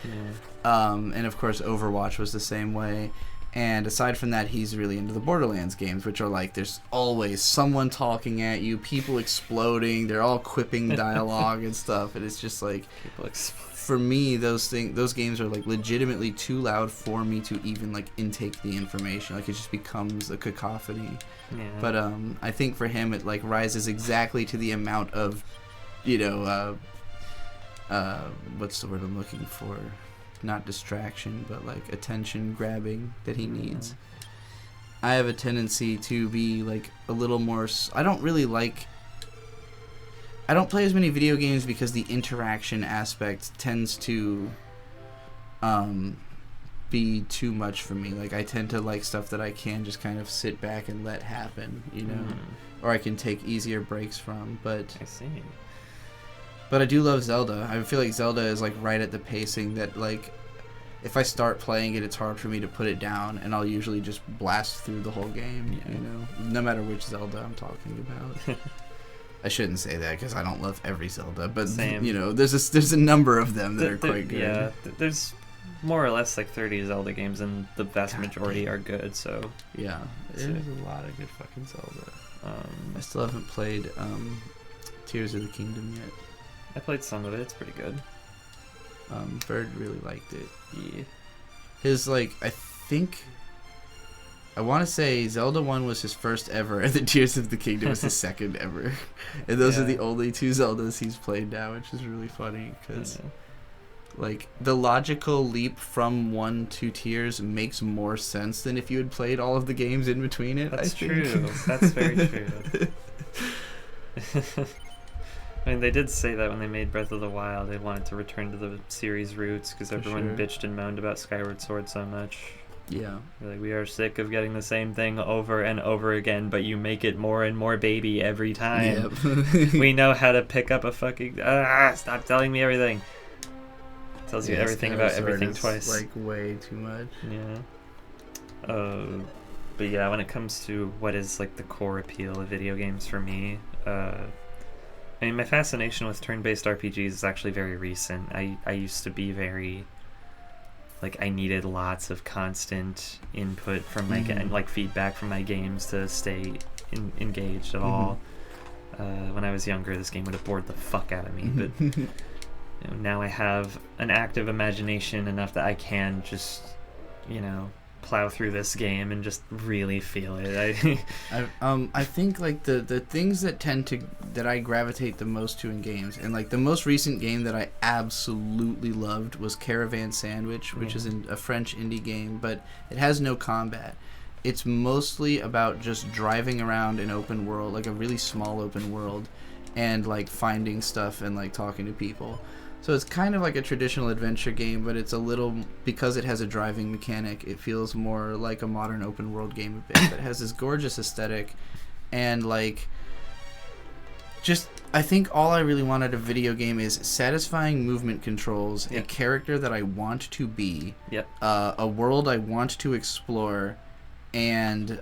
Yeah. and of course Overwatch was the same way. And aside from that, he's really into the Borderlands games, which are like there's always someone talking at you, people exploding, they're all quipping dialogue and stuff, and it's just like People for me those games are like legitimately too loud for me to even like intake the information. Like it just becomes a cacophony. Yeah. But I think for him it like rises exactly to the amount of, you know, what's the word I'm looking for? Not distraction, but like attention grabbing that he needs. I have a tendency to be like a little more. I don't play as many video games because the interaction aspect tends to be too much for me. Like I tend to like stuff that I can just kind of sit back and let happen, you know, or I can take easier breaks from. But I see. I do love Zelda. I feel like Zelda is like right at the pacing that like if I start playing it, it's hard for me to put it down, and I'll usually just blast through the whole game, Yeah. you know, no matter which Zelda I'm talking about. I shouldn't say that because I don't love every Zelda, but Same. you know, there's a number of them that are quite good. Yeah, there's more or less like 30 Zelda games, and the vast God majority damn. are good. So Yeah, So- there's a lot of good fucking Zelda. I I still haven't played Tears of the Kingdom yet. played some of it. It's pretty good. Bird really liked it. Yeah. His like I want to say Zelda 1 was his first ever, and then Tears of the Kingdom was his second ever. And those are Yeah. the only 2 Zeldas he's played now, which is really funny because Yeah. like the logical leap from 1 to Tears makes more sense than if you had played all of the games in between it. That's I think. true. That's very true. I mean, they did say that when they made Breath of the Wild, they wanted to return to the series roots because For everyone sure. bitched and moaned about Skyward Sword so much. Yeah. They're like, we are sick of getting the same thing over and over again, but you make it more and more baby every time. Yep. We know how to pick up a fucking... stop telling me everything. Tells you Yeah, everything Skyward about Sword everything is, twice. Like way too much. Yeah. But yeah, when it comes to what is like the core appeal of video games for me, I mean, my fascination with turn-based RPGs is actually very recent. I used to be very, like, I needed lots of constant input from my Mhm. like feedback from my games to stay engaged at all. When I was younger, this game would have bored the fuck out of me, but you know, now I have an active imagination enough that I can just plow through this game and just really feel it. I think like the things that I gravitate the most to in games, and like the most recent game that I absolutely loved was Caravan Sandwich, which is a French indie game, but it has no combat. It's mostly about just driving around an open world, like a really small open world, and like finding stuff and like talking to people. So it's kind of like a traditional adventure game, but it's a little, because it has a driving mechanic, it feels more like a modern open world game a bit. But it has this gorgeous aesthetic, and like, just, I think all I really want out of a video game is satisfying movement controls, a character that I want to be, a world I want to explore, and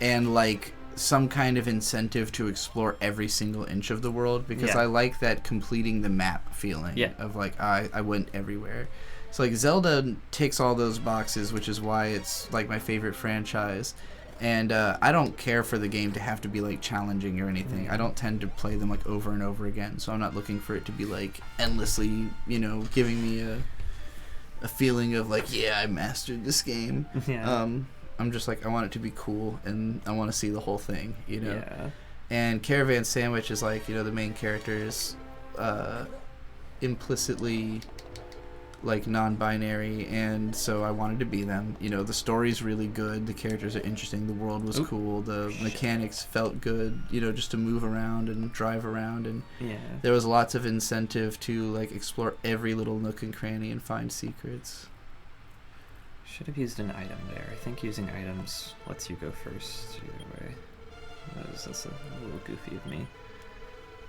like some kind of incentive to explore every single inch of the world, because I like that completing the map feeling of like I went everywhere. So like Zelda ticks all those boxes, which is why it's like my favorite franchise. And I don't care for the game to have to be like challenging or anything. I don't tend to play them like over and over again, so I'm not looking for it to be like endlessly, giving me a feeling of like, I mastered this game. I'm just like, I want it to be cool, and I want to see the whole thing, Yeah. And Caravan Sandwich is like, the main character is implicitly like non-binary, and so I wanted to be them. The story's really good, the characters are interesting, the world was cool, the mechanics felt good, just to move around and drive around, and there was lots of incentive to like explore every little nook and cranny and find secrets. Should have used an item there. I think using items lets you go first either way. That's a little goofy of me,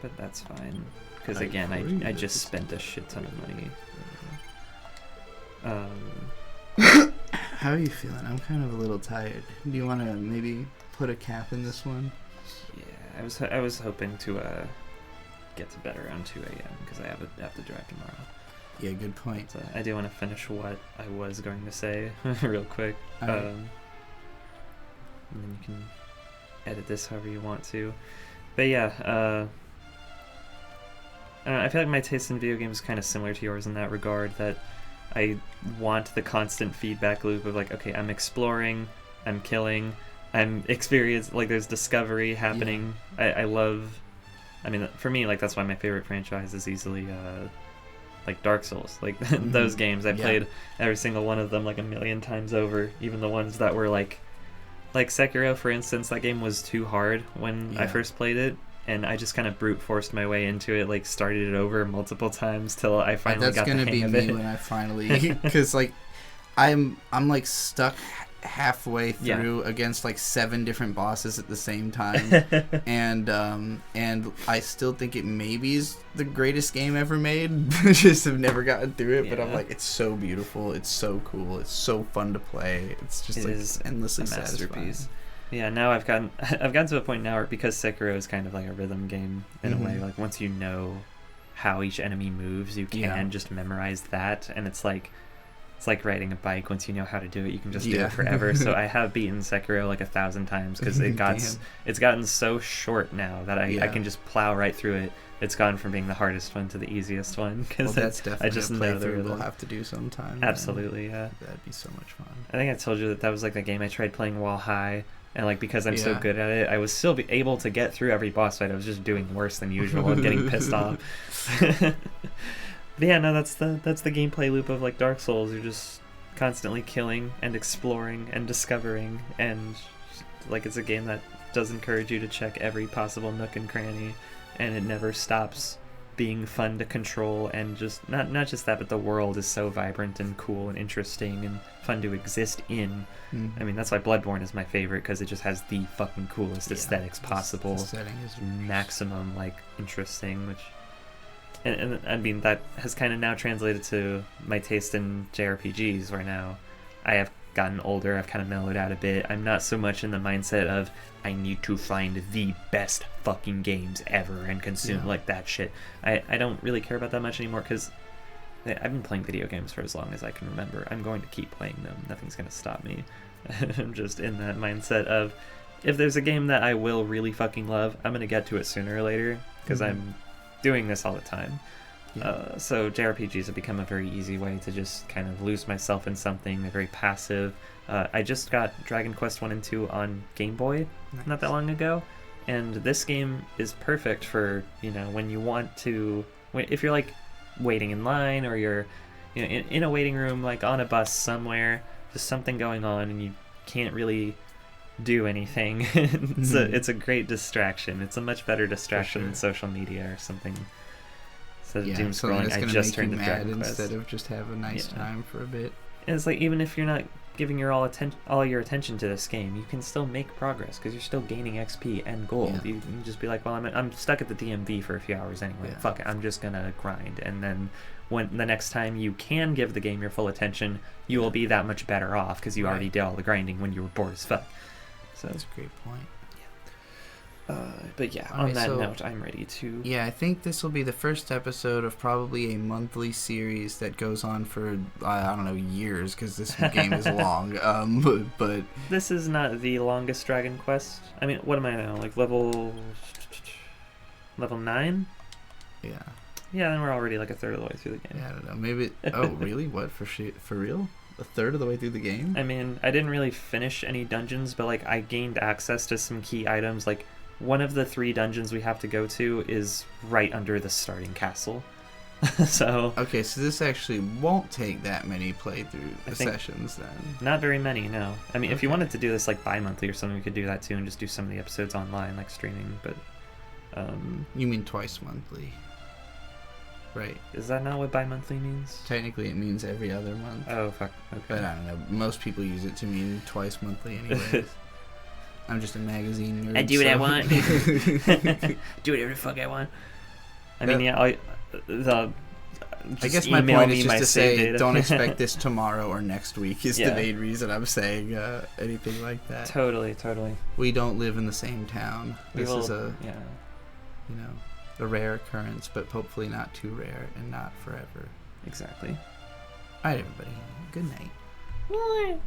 but that's fine. Because again, I just spent a shit ton of money. How are you feeling? I'm kind of a little tired. Do you want to maybe put a cap in this one? Yeah, I was hoping to get to bed around 2 a.m. because I have to drive tomorrow. Yeah, good point. So I do want to finish what I was going to say real quick. Right. And then you can edit this however you want to. But yeah, I don't know, I feel like my taste in video games is kind of similar to yours in that regard, that I want the constant feedback loop of like, okay, I'm exploring, I'm killing, I'm experiencing, like there's discovery happening. I love, for me, like that's why my favorite franchise is easily like Dark Souls, like those games. I played every single one of them like a million times over, even the ones that were like Sekiro, for instance. That game was too hard when I first played it, and I just kind of brute forced my way into it, like started it over multiple times till I finally got the hang of it. That's gonna be me when I finally, because like I'm like stuck halfway through against like 7 different bosses at the same time, and I still think it maybe is the greatest game ever made. Just have never gotten through it, but I'm like, it's so beautiful, it's so cool, it's so fun to play. It's just like endlessly satisfying. Yeah, now I've gotten to a point now where, because Sekiro is kind of like a rhythm game in a way, like once you know how each enemy moves, you can just memorize that, and it's like riding a bike. Once you know how to do it, you can just do it forever. So I have beaten Sekiro like 1,000 times because it's gotten so short now that I can just plow right through it. It's gone from being the hardest one to the easiest one, because that's definitely I just a know playthrough we'll have to do sometime. Absolutely, yeah. That'd be so much fun. I think I told you that was like the game I tried playing while high, and like because I'm so good at it, I was still able to get through every boss fight. I was just doing worse than usual and getting pissed off. But yeah, no, that's the gameplay loop of like Dark Souls. You're just constantly killing and exploring and discovering, and like it's a game that does encourage you to check every possible nook and cranny, and it never stops being fun to control. And just not just that, but the world is so vibrant and cool and interesting and fun to exist in. I mean, that's why Bloodborne is my favorite, because it just has the fucking coolest aesthetics possible. The setting is maximum like interesting, which and I mean that has kind of now translated to my taste in JRPGs, where now I have gotten older, I've kind of mellowed out a bit. I'm not so much in the mindset of I need to find the best fucking games ever and consume like that shit. I don't really care about that much anymore, because I've been playing video games for as long as I can remember. I'm going to keep playing them. Nothing's going to stop me. I'm just in that mindset of, if there's a game that I will really fucking love, I'm going to get to it sooner or later, because I'm doing this all the time. So JRPGs have become a very easy way to just kind of lose myself in something. They're very passive. I just got Dragon Quest 1 and 2 on Game Boy not that long ago, and this game is perfect for, when you want to, if you're like waiting in line, or you're in a waiting room, like on a bus somewhere, just something going on and you can't really do anything. It's a great distraction. It's a much better distraction than social media or something. Instead of doom scrolling, I just turned to Dragon Quest instead of just have a nice time for a bit. And it's like, even if you're not giving all your attention to this game, you can still make progress because you're still gaining XP and gold. Yeah. You can just be like, well, I'm stuck at the DMV for a few hours anyway. Yeah. Fuck it, I'm just gonna grind. And then when the next time you can give the game your full attention, you will be that much better off because you already did all the grinding when you were bored as fuck. So that's a great point. But yeah, All on right, that so- note, I'm ready to. Yeah, I think this will be the first episode of probably a monthly series that goes on for, I don't know, years, because this game is long. But This is not the longest Dragon Quest. I mean, what am I now? Like level 9? yeah, Yeah, then we're already like a third of the way through the game. I don't know. Maybe. Oh, really? What for real? A third of the way through the game? I mean, I didn't really finish any dungeons, but like I gained access to some key items. Like one of the 3 dungeons we have to go to is right under the starting castle. So Okay, so this actually won't take that many playthrough I think- sessions then. not very many, no. I mean, if you Okay. wanted to do this like bi-monthly or something, we could do that too and just do some of the episodes online, like streaming. But You mean twice monthly, right? is that not what bi-monthly means? Technically, it means every other month. Oh fuck. But Okay. I don't know. Most people use it to mean twice monthly anyways. I'm just a magazine nerd. I do what I so- want. Do whatever the fuck I want. I mean, yeah. I guess my email point me is just my to save say, data. don't expect this tomorrow or next week. Is Yeah. the main reason I'm saying anything like that. Totally. We don't live in the same town. We This will, is a yeah, a rare occurrence, but hopefully not too rare and not forever. exactly. All right, everybody. Good night.